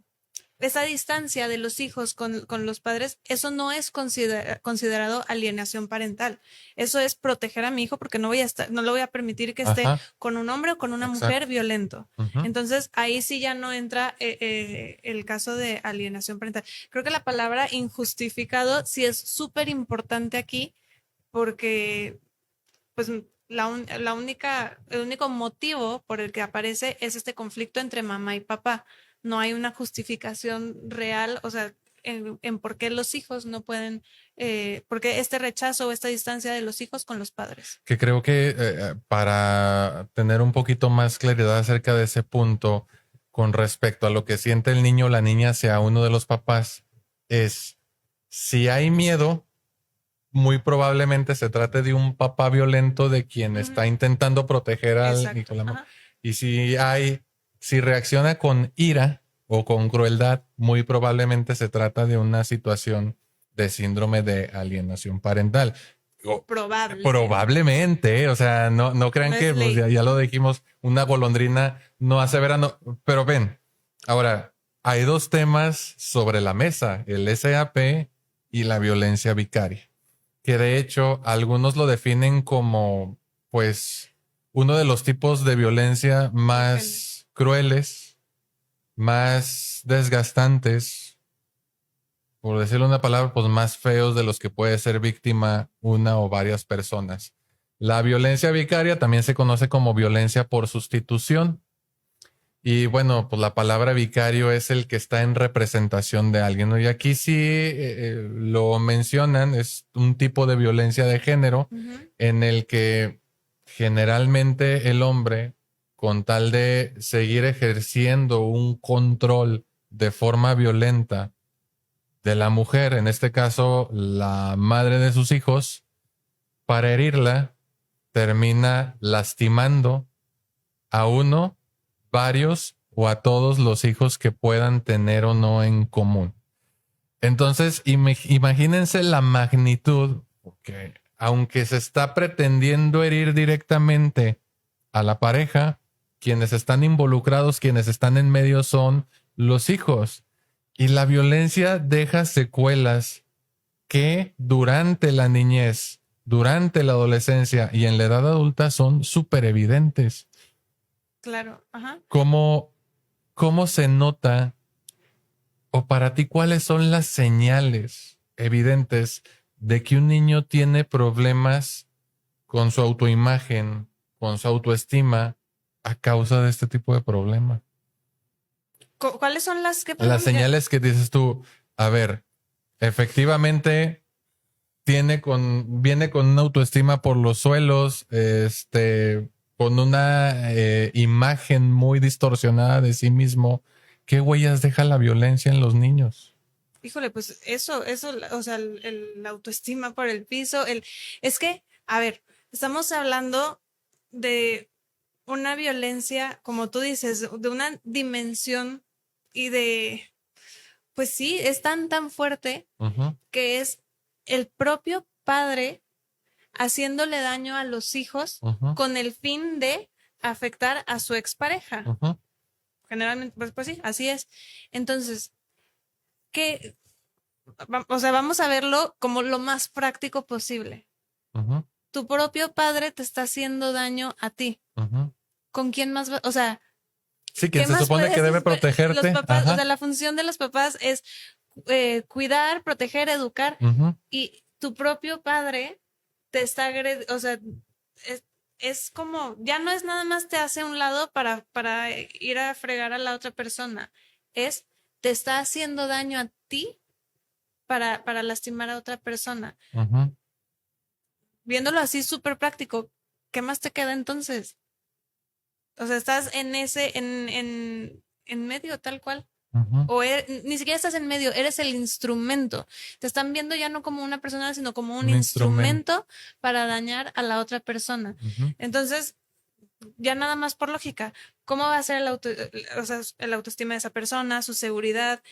esa distancia de los hijos con los padres, eso no es considerado alienación parental. Eso es proteger a mi hijo porque no lo voy a permitir que esté con un hombre o con una mujer violento. Entonces, ahí sí ya no entra el caso de alienación parental. Creo que la palabra injustificado sí es súper importante aquí porque, pues, el único motivo por el que aparece es este conflicto entre mamá y papá. No hay una justificación real, o sea, en por qué los hijos no pueden, por qué este rechazo o esta distancia de los hijos con los padres. Que creo que para tener un poquito más claridad acerca de ese punto con respecto a lo que siente el niño o la niña hacia uno de los papás es si hay miedo, muy probablemente se trate de un papá violento de quien está intentando proteger al hijo. Y si reacciona con ira o con crueldad, muy probablemente se trata de una situación de síndrome de alienación parental. Probablemente, o sea, no crean que pues, ya lo dijimos, una golondrina no hace verano, pero ven, ahora hay dos temas sobre la mesa, el SAP y la violencia vicaria, que de hecho algunos lo definen como, pues, uno de los tipos de violencia más crueles, más desgastantes, por decirle una palabra, pues más feos de los que puede ser víctima una o varias personas. La violencia vicaria también se conoce como violencia por sustitución. Y bueno, pues la palabra vicario es el que está en representación de alguien, ¿no? Y aquí sí lo mencionan, es un tipo de violencia de género en el que generalmente el hombre, con tal de seguir ejerciendo un control de forma violenta de la mujer, en este caso la madre de sus hijos, para herirla, termina lastimando a uno, varios o a todos los hijos que puedan tener o no en común. Entonces, imagínense la magnitud, porque aunque se está pretendiendo herir directamente a la pareja, quienes están involucrados, quienes están en medio son los hijos. Y la violencia deja secuelas que durante la niñez, durante la adolescencia y en la edad adulta son súper evidentes. Claro, ajá. ¿Cómo se nota o para ti cuáles son las señales evidentes de que un niño tiene problemas con su autoimagen, con su autoestima a causa de este tipo de problema? ¿Cuáles son las que... Las señales que dices tú, a ver, efectivamente viene con una autoestima por los suelos, con una imagen muy distorsionada de sí mismo. ¿Qué huellas deja la violencia en los niños? Híjole, pues eso, o sea, la autoestima por el piso, es que, a ver, estamos hablando de una violencia, como tú dices, de una dimensión y de, pues sí, es tan fuerte que es el propio padre haciéndole daño a los hijos con el fin de afectar a su expareja. Generalmente, pues sí, así es. Entonces, o sea, vamos a verlo como lo más práctico posible. Tu propio padre te está haciendo daño a ti. ¿Con quién más va? O sea, sí, quien se supone que debe protegerte. Los papás, o sea, la función de los papás es cuidar, proteger, educar. Y tu propio padre te está agrediendo, o sea, es como, ya no es nada más te hace a un lado para ir a fregar a la otra persona, te está haciendo daño a ti para lastimar a otra persona. Viéndolo así súper práctico, ¿qué más te queda entonces? O sea, estás en medio tal cual. O ni siquiera estás en medio, eres el instrumento. Te están viendo ya no como una persona, sino como un instrumento para dañar a la otra persona. Entonces, ya nada más por lógica, ¿cómo va a ser el autoestima de esa persona, su seguridad,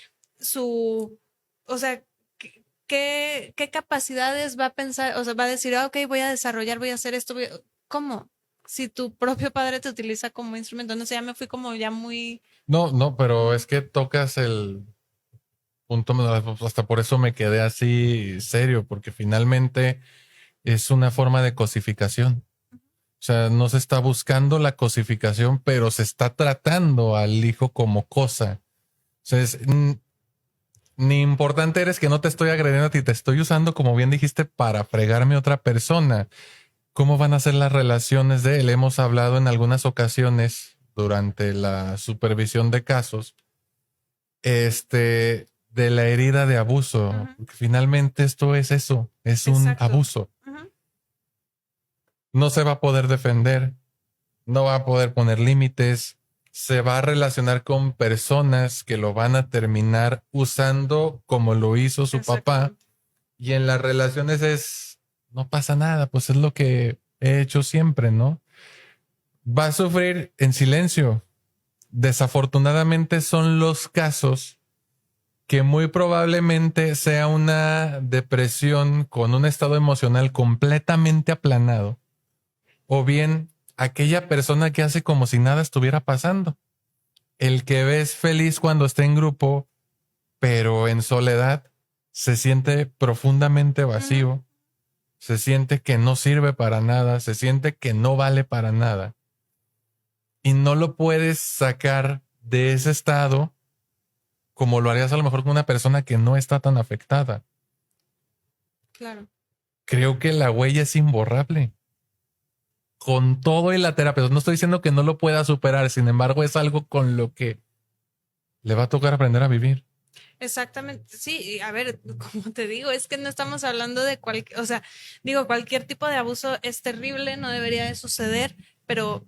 o sea, qué capacidades va a pensar? O sea, va a decir, ok, voy a desarrollar, voy a hacer esto. ¿Cómo? Si tu propio padre te utiliza como instrumento. No sé, ya me fui como ya muy... No, pero es que tocas el punto, hasta por eso me quedé así serio, porque finalmente es una forma de cosificación. O sea, no se está buscando la cosificación, pero se está tratando al hijo como cosa. O sea, ni importante eres que no te estoy agrediendo a ti, te estoy usando, como bien dijiste, para fregarme a otra persona. ¿Cómo van a ser las relaciones de él? Hemos hablado en algunas ocasiones durante la supervisión de casos, de la herida de abuso. Porque finalmente esto es eso, es un abuso. No se va a poder defender, no va a poder poner límites, se va a relacionar con personas que lo van a terminar usando como lo hizo su papá. Y en las relaciones no pasa nada, pues es lo que he hecho siempre, ¿no? Va a sufrir en silencio. Desafortunadamente son los casos que muy probablemente sea una depresión con un estado emocional completamente aplanado, o bien aquella persona que hace como si nada estuviera pasando. El que ves feliz cuando está en grupo, pero en soledad se siente profundamente vacío. se siente que no sirve para nada, se siente que no vale para nada. Y no lo puedes sacar de ese estado como lo harías a lo mejor con una persona que no está tan afectada. Claro. Creo que la huella es imborrable. Con todo y la terapia. No estoy diciendo que no lo pueda superar, sin embargo, es algo con lo que le va a tocar aprender a vivir. Exactamente, sí, y a ver, como te digo, es que no estamos hablando de cualquier, o sea, digo, cualquier tipo de abuso es terrible, no debería de suceder, pero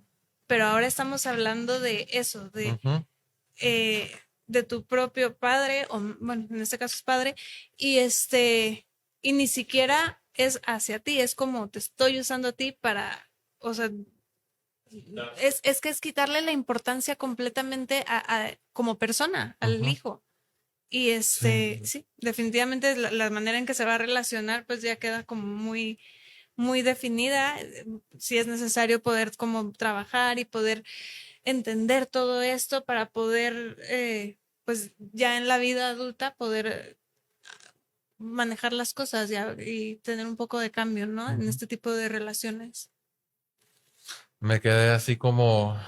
ahora estamos hablando de eso, Ujú. de tu propio padre, o bueno, en este caso es padre, y y ni siquiera es hacia ti, es como te estoy usando a ti para, o sea, es que es quitarle la importancia completamente como persona, al Ujú. hijo. Y Sí. sí, definitivamente la manera en que se va a relacionar, pues ya queda como muy definida. Si es necesario poder como trabajar y poder entender todo esto para poder, pues ya en la vida adulta, poder manejar las cosas y tener un poco de cambio, ¿no? En Ujú. este tipo de relaciones. Me quedé así como,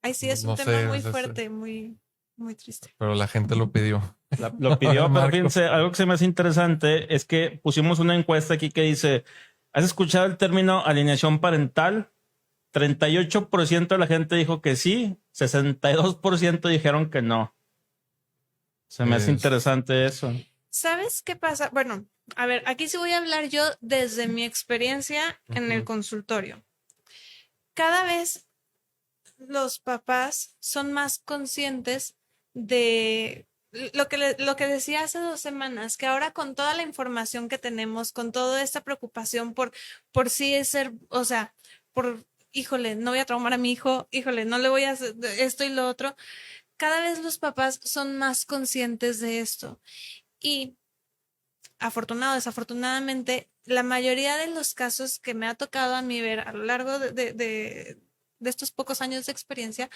Ay, sí, es un no tema sé, muy fuerte, muy triste. pero la gente lo pidió. Lo A ver, pidió, pero Marco. fíjense, algo que se me hace interesante es que pusimos una encuesta aquí que dice, ¿has escuchado el término alineación parental? 38% de la gente dijo que sí, 62% dijeron que no. Se me hace Es- interesante eso. ¿Sabes qué pasa? Bueno, a ver, aquí sí voy a hablar yo desde mi experiencia en el Ujú. consultorio. Cada vez los papás son más conscientes de lo que decía hace 2 semanas, que ahora con toda la información que tenemos, con toda esta preocupación por sí es ser, o sea, por, híjole, no voy a traumar a mi hijo, híjole, no le voy a hacer esto y lo otro, cada vez los papás son más conscientes de esto. Y afortunado, desafortunadamente, la mayoría de los casos que me ha tocado a mí ver a lo largo de estos pocos años de experiencia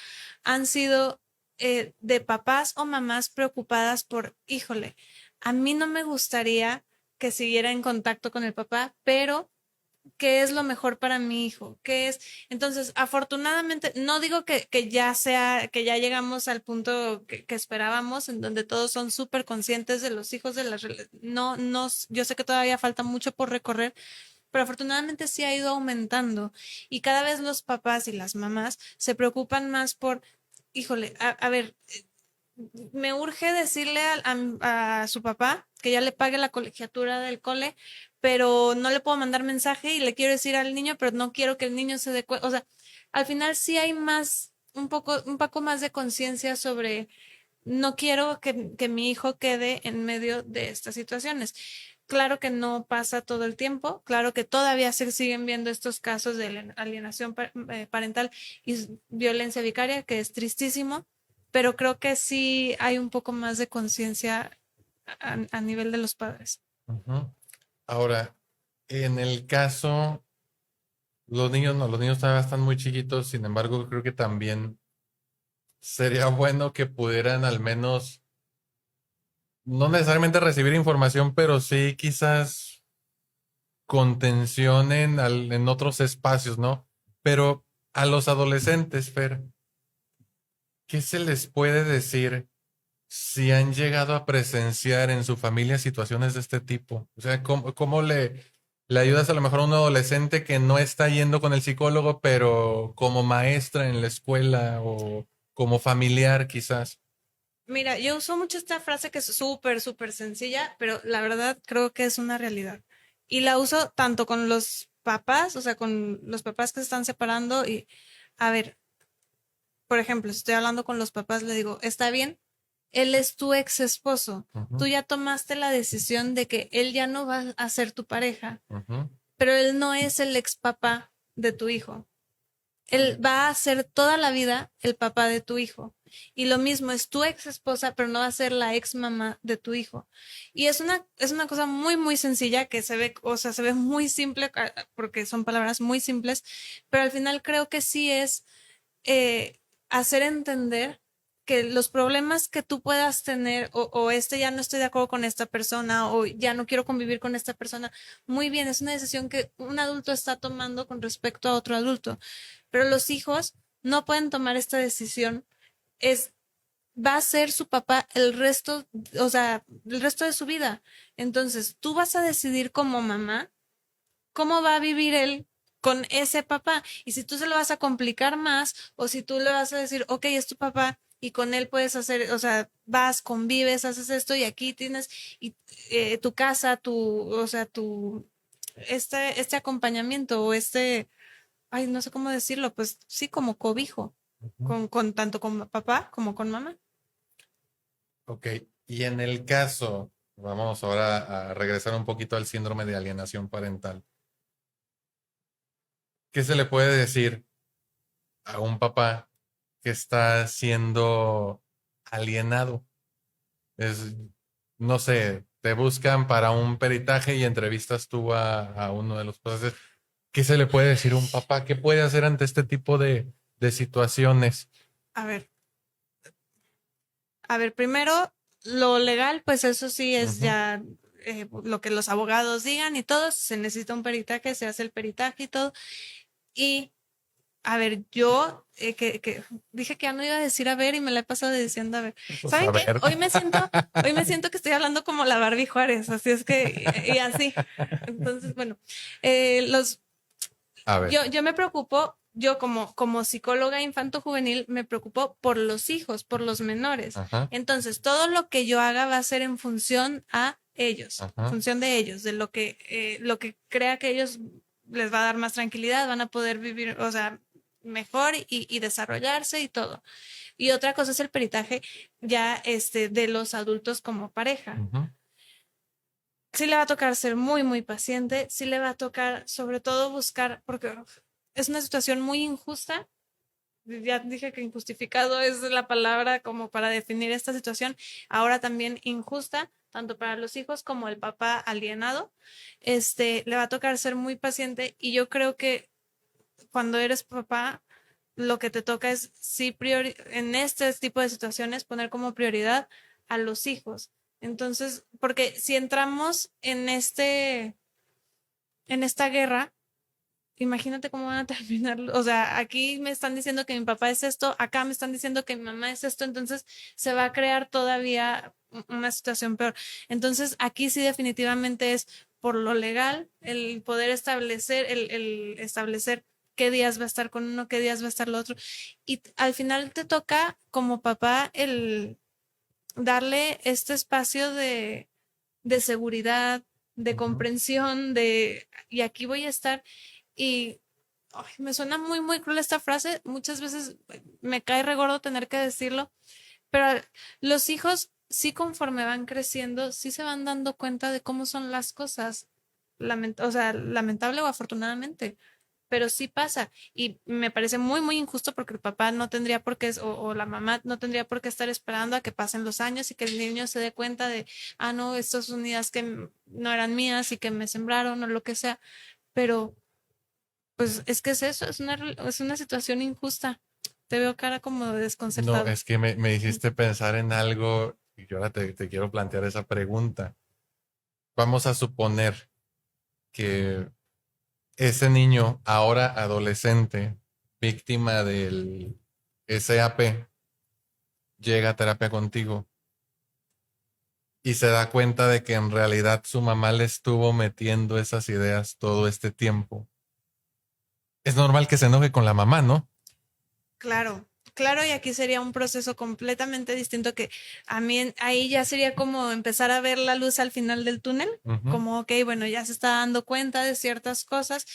han sido de papás o mamás preocupadas por, híjole, a mí no me gustaría que siguiera en contacto con el papá, pero qué es lo mejor para mi hijo, qué es. Entonces, afortunadamente, no digo que ya sea, que ya llegamos al punto que esperábamos, en donde todos son súper conscientes de los hijos de las... No, no, yo sé que todavía falta mucho por recorrer, pero afortunadamente sí ha ido aumentando y cada vez los papás y las mamás se preocupan más por, híjole, a ver, me urge decirle a su papá que ya le pague la colegiatura del cole, pero no le puedo mandar mensaje y le quiero decir al niño, pero no quiero que el niño se dé cuenta. O sea, al final sí hay más, un poco más de conciencia sobre no quiero que mi hijo quede en medio de estas situaciones. Claro que no pasa todo el tiempo, claro que todavía se siguen viendo estos casos de alienación parental y violencia vicaria, que es tristísimo, pero creo que sí hay un poco más de conciencia a nivel de los padres. Ujú. Ahora, en el caso, los niños no, los niños todavía están muy chiquitos, sin embargo, creo que también sería bueno que pudieran al menos, no necesariamente recibir información, pero sí quizás contención en otros espacios, ¿no? Pero a los adolescentes, Fer, ¿qué se les puede decir si han llegado a presenciar en su familia situaciones de este tipo? O sea, ¿cómo le ayudas a lo mejor a un adolescente que no está yendo con el psicólogo, pero como maestra en la escuela o como familiar quizás? Mira, yo uso mucho esta frase que es súper sencilla, pero la verdad creo que es una realidad. Y la uso tanto con los papás, o sea, con los papás que se están separando y, a ver, por ejemplo, si estoy hablando con los papás, le digo, está bien, él es tu ex esposo, tú Ujú, ya tomaste la decisión de que él ya no va a ser tu pareja, ujú, pero él no es el ex papá de tu hijo. Él va a ser toda la vida el papá de tu hijo. Y lo mismo es tu ex esposa, pero no va a ser la ex mamá de tu hijo. Y es una cosa muy sencilla que se ve, o sea, se ve muy simple porque son palabras muy simples, pero al final creo que sí es eh, hacer entender que los problemas que tú puedas tener o ya no estoy de acuerdo con esta persona o ya no quiero convivir con esta persona, muy bien, es una decisión que un adulto está tomando con respecto a otro adulto, pero los hijos no pueden tomar esta decisión, va a ser su papá el resto, o sea, el resto de su vida. Entonces, tú vas a decidir como mamá cómo va a vivir él con ese papá. Y si tú se lo vas a complicar más o si tú le vas a decir, ok, es tu papá y con él puedes hacer, o sea, vas, convives, haces esto y aquí tienes y, tu casa, o sea, este acompañamiento o ay, no sé cómo decirlo, pues sí, como cobijo, con tanto con papá como con mamá. Ok, y en el caso, vamos ahora a regresar un poquito al síndrome de alienación parental. ¿Qué se le puede decir a un papá que está siendo alienado? Es, no sé, te buscan para un peritaje y entrevistas tú a uno de los procesos. ¿Qué se le puede decir a un papá? ¿Qué puede hacer ante este tipo de situaciones? A ver, primero, lo legal, pues eso sí es Ujú. ya lo que los abogados digan y todo, se necesita un peritaje, se hace el peritaje y todo. Y, a ver, yo que dije que ya no iba a decir a ver y me la he pasado diciendo a ver. Pues, ¿Saben a qué? ver. Hoy me siento que estoy hablando como la Barbie Juárez, así es que, y así. Entonces, bueno, los A ver. yo me preocupo, yo como psicóloga infanto-juvenil, me preocupo por los hijos, por los menores. Ajá, Entonces, todo lo que yo haga va a ser en función a ellos, ajá. función de ellos, de lo que crea que ellos les va a dar más tranquilidad, van a poder vivir, o sea, mejor y desarrollarse y todo. Y otra cosa es el peritaje ya de los adultos como pareja. Ujú. Sí le va a tocar ser muy, muy paciente, sí le va a tocar sobre todo buscar, porque es una situación muy injusta. Ya dije que injustificado es la palabra como para definir esta situación. Ahora también injusta, tanto para los hijos como el papá alienado. Le va a tocar ser muy paciente y yo creo que cuando eres papá, lo que te toca es sí en este tipo de situaciones poner como prioridad a los hijos. Entonces, porque si entramos en esta guerra, imagínate cómo van a terminar. O sea, aquí me están diciendo que mi papá es esto, acá me están diciendo que mi mamá es esto, entonces se va a crear todavía una situación peor. Entonces, aquí sí definitivamente es por lo legal el poder establecer, el establecer qué días va a estar con uno, qué días va a estar lo otro. Y al final te toca como papá el darle este espacio de seguridad, de Ujú. comprensión, y aquí voy a estar. Y ay, me suena muy, muy cruel esta frase. Muchas veces me cae regordo tener que decirlo, pero los hijos sí conforme van creciendo, sí se van dando cuenta de cómo son las cosas. O sea, lamentable o afortunadamente, pero sí pasa. Y me parece muy, muy injusto porque el papá no tendría por qué, o la mamá no tendría por qué estar esperando a que pasen los años y que el niño se dé cuenta de, ah, no, estas son ideas que no eran mías y que me sembraron o lo que sea. Pero pues es que es eso, es una situación injusta. Te veo cara como No, desconcertado. es que me hiciste pensar en algo y yo ahora te quiero plantear esa pregunta. Vamos a suponer que ese niño, ahora adolescente, víctima del SAP, llega a terapia contigo y se da cuenta de que en realidad su mamá le estuvo metiendo esas ideas todo este tiempo. Es normal que se enoje con la mamá, ¿no? Claro, claro, y aquí sería un proceso completamente distinto que a mí ahí ya sería como empezar a ver la luz al final del túnel, Ujú, como, ok, bueno, ya se está dando cuenta de ciertas cosas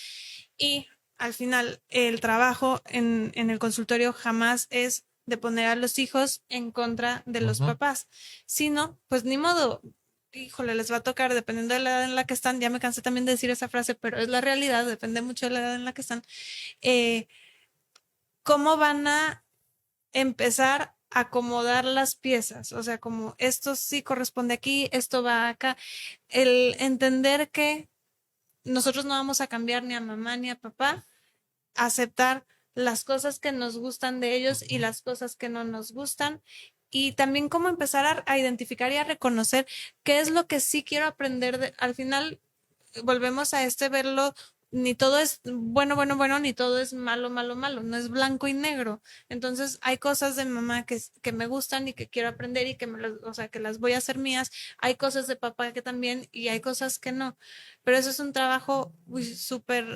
y al final el trabajo en el consultorio jamás es de poner a los hijos en contra de los ujú. papás, sino, pues ni modo. Híjole, les va a tocar, dependiendo de la edad en la que están, ya me cansé también de decir esa frase, pero es la realidad, depende mucho de la edad en la que están, eh, cómo van a empezar a acomodar las piezas, o sea, como esto sí corresponde aquí, esto va acá, el entender que nosotros no vamos a cambiar ni a mamá ni a papá, aceptar las cosas que nos gustan de ellos y las cosas que no nos gustan. Y también cómo empezar a identificar y a reconocer qué es lo que sí quiero aprender. Al final volvemos a verlo, ni todo es bueno, bueno, bueno, ni todo es malo, malo, malo. No es blanco y negro. Entonces hay cosas de mamá que me gustan y que quiero aprender y o sea, que las voy a hacer mías. Hay cosas de papá que también y hay cosas que no. Pero eso es un trabajo súper,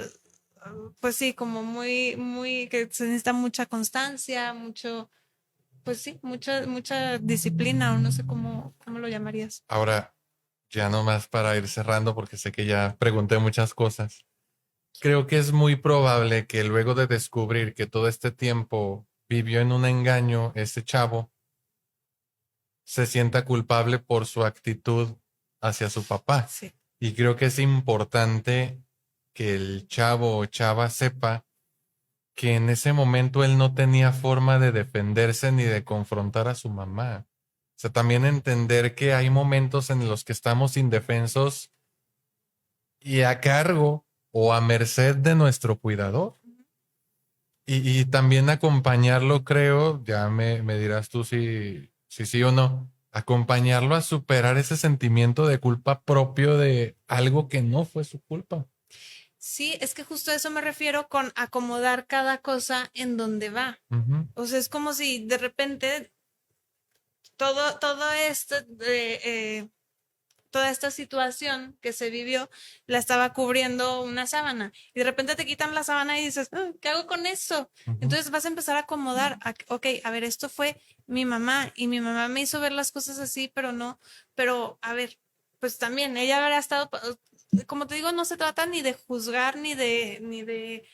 pues sí, como muy, muy, que se necesita mucha constancia, mucho, pues sí, mucha disciplina, o no sé cómo lo llamarías. Ahora, ya nomás para ir cerrando, porque sé que ya pregunté muchas cosas. Creo que es muy probable que luego de descubrir que todo este tiempo vivió en un engaño, este chavo se sienta culpable por su actitud hacia su papá. Sí. Y creo que es importante que el chavo o chava sepa que en ese momento él no tenía forma de defenderse ni de confrontar a su mamá. O sea, también entender que hay momentos en los que estamos indefensos y a cargo o a merced de nuestro cuidador. Y también acompañarlo, creo, ya me dirás tú si sí o no, acompañarlo a superar ese sentimiento de culpa propio de algo que no fue su culpa. Sí, es que justo a eso me refiero con acomodar cada cosa en donde va. Ujú. O sea, es como si de repente todo esto toda esta situación que se vivió la estaba cubriendo una sábana y de repente te quitan la sábana y dices, ¿qué hago con eso? Ujú. Entonces vas a empezar a acomodar, ok, a ver, esto fue mi mamá y mi mamá me hizo ver las cosas así, pero a ver, pues también ella habrá estado, como te digo, no se trata ni de juzgar ni de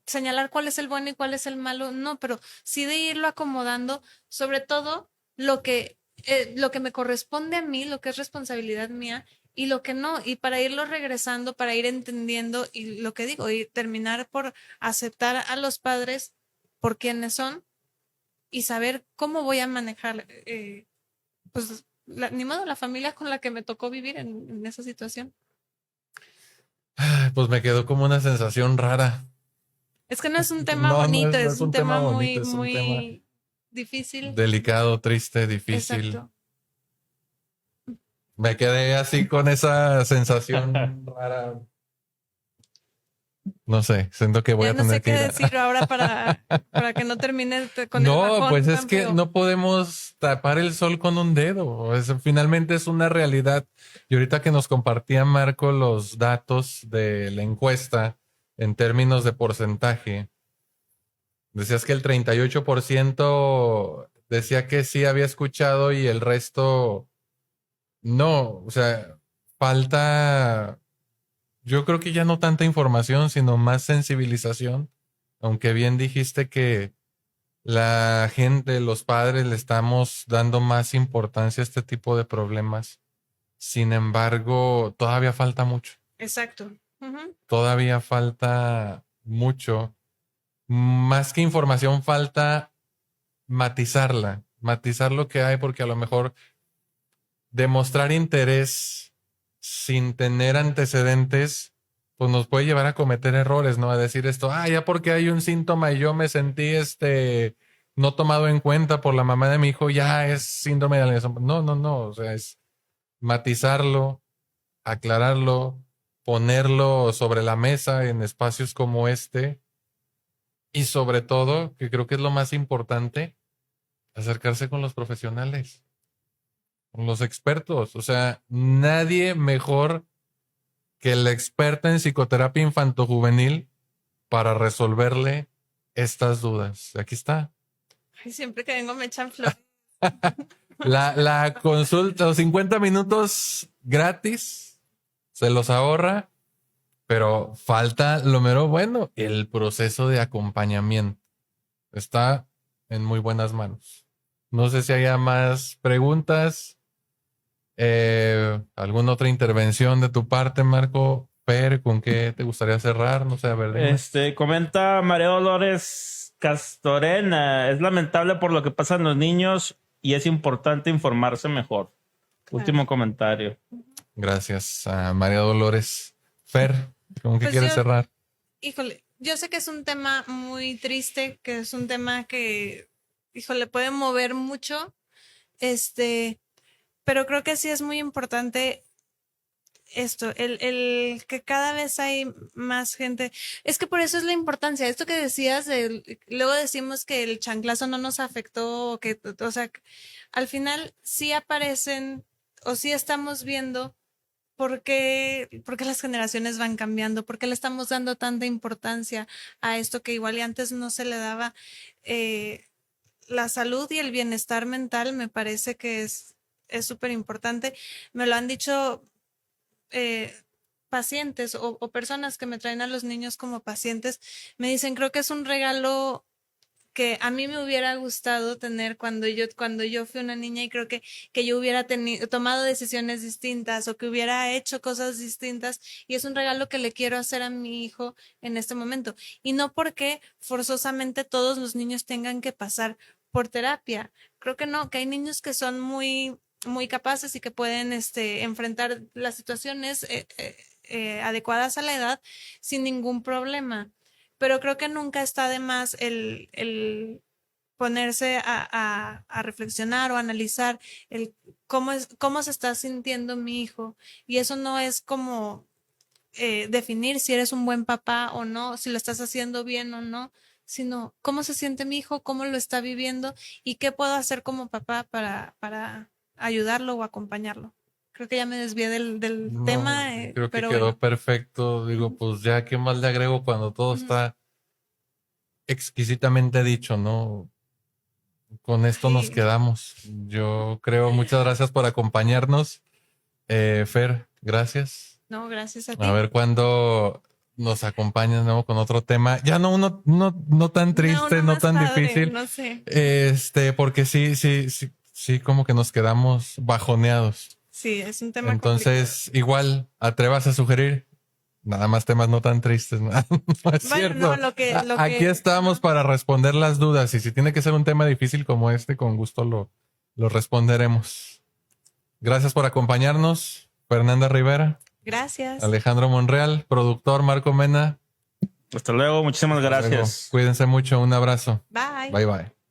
señalar cuál es el bueno y cuál es el malo, no, pero sí de irlo acomodando, sobre todo lo que me corresponde a mí, lo que es responsabilidad mía y lo que no, y para irlo regresando, para ir entendiendo y lo que digo, y terminar por aceptar a los padres por quienes son y saber cómo voy a manejar, pues, ni modo, la familia con la que me tocó vivir en esa situación. Pues me quedó como una sensación rara. Es que no es un tema No bonito, no es un tema tema bonito, muy, es un tema muy difícil. delicado, triste, difícil. Exacto. Me quedé así con esa sensación rara. No sé, siento que voy Ya a no sé tener qué que ir decir ahora para que no termine con el No, bajón pues es tan que feo. no podemos tapar el sol con un dedo. Finalmente es una realidad. Y ahorita que nos compartía Marco los datos de la encuesta en términos de porcentaje, decías que el 38% decía que sí había escuchado y el resto no. O sea, falta, yo creo que ya no tanta información, sino más sensibilización. Aunque bien dijiste que la gente, los padres, le estamos dando más importancia a este tipo de problemas. Sin embargo, todavía falta mucho. Exacto. Ujú. Todavía falta mucho. Más que información, falta matizarla. Matizar lo que hay, porque a lo mejor demostrar interés sin tener antecedentes, pues nos puede llevar a cometer errores, ¿no? A decir esto, ya porque hay un síntoma y yo me sentí no tomado en cuenta por la mamá de mi hijo, ya es síndrome de alienación. No, no, no. O sea, es matizarlo, aclararlo, ponerlo sobre la mesa en espacios como este y sobre todo, que creo que es lo más importante, acercarse con los profesionales, con los expertos. O sea, nadie mejor que la experta en psicoterapia infantojuvenil para resolverle estas dudas. Aquí está. Ay, siempre que vengo me echan flores. La consulta, los 50 minutos gratis, se los ahorra, pero falta lo mero bueno, el proceso de acompañamiento. Está en muy buenas manos. No sé si haya más preguntas. ¿Alguna otra intervención de tu parte, Marco? Per, ¿con qué te gustaría cerrar? No sé, a ver, dime. Comenta María Dolores Castorena. Es lamentable por lo que pasan los niños y es importante informarse mejor. Claro. Último comentario. Gracias a María Dolores. Fer, ¿con qué Pues quieres cerrar? Híjole, yo sé que es un tema muy triste, que es un tema que, híjole, puede mover mucho, pero creo que sí es muy importante esto, el que cada vez hay más gente. Es que por eso es la importancia. Esto que decías, luego decimos que el chanclazo no nos afectó, que, o sea, al final sí aparecen o sí estamos viendo por qué las generaciones van cambiando, por qué le estamos dando tanta importancia a esto que igual y antes no se le daba. La salud y el bienestar mental me parece que es súper importante. Me lo han dicho pacientes o personas que me traen a los niños como pacientes, me dicen, creo que es un regalo que a mí me hubiera gustado tener cuando yo fui una niña y creo que yo hubiera tomado decisiones distintas o que hubiera hecho cosas distintas y es un regalo que le quiero hacer a mi hijo en este momento. Y no porque forzosamente todos los niños tengan que pasar por terapia. Creo que no, que hay niños que son muy capaces y que pueden enfrentar las situaciones adecuadas a la edad sin ningún problema. Pero creo que nunca está de más el ponerse a reflexionar o analizar cómo se está sintiendo mi hijo. Y eso no es como definir si eres un buen papá o no, si lo estás haciendo bien o no, sino cómo se siente mi hijo, cómo lo está viviendo y qué puedo hacer como papá para ayudarlo o acompañarlo. Creo que ya me desvié del No, tema, creo que pero quedó bueno. perfecto. Digo, pues ya, ¿qué más le agrego cuando todo está exquisitamente dicho, ¿no? Con esto nos Sí. quedamos. Yo creo, muchas gracias por acompañarnos. Fer, gracias. No, gracias a A ti. ver cuándo nos acompañas, ¿no? Con otro tema. Ya no, no tan No, triste, uno no más tan padre, difícil. no sé. Porque sí, como que nos quedamos bajoneados. Sí, es un tema complicado. Entonces, igual, atrevas a sugerir nada más temas no tan tristes, ¿no? No es Bueno, no, cierto. lo Aquí que, estamos ajá. para responder las dudas y si tiene que ser un tema difícil como este, con gusto lo responderemos. Gracias por acompañarnos, Fernanda Rivera, Gracias. Alejandro Monreal, productor Marco Mena. Hasta luego, muchísimas Hasta luego. gracias. Cuídense mucho, un abrazo. Bye. Bye bye.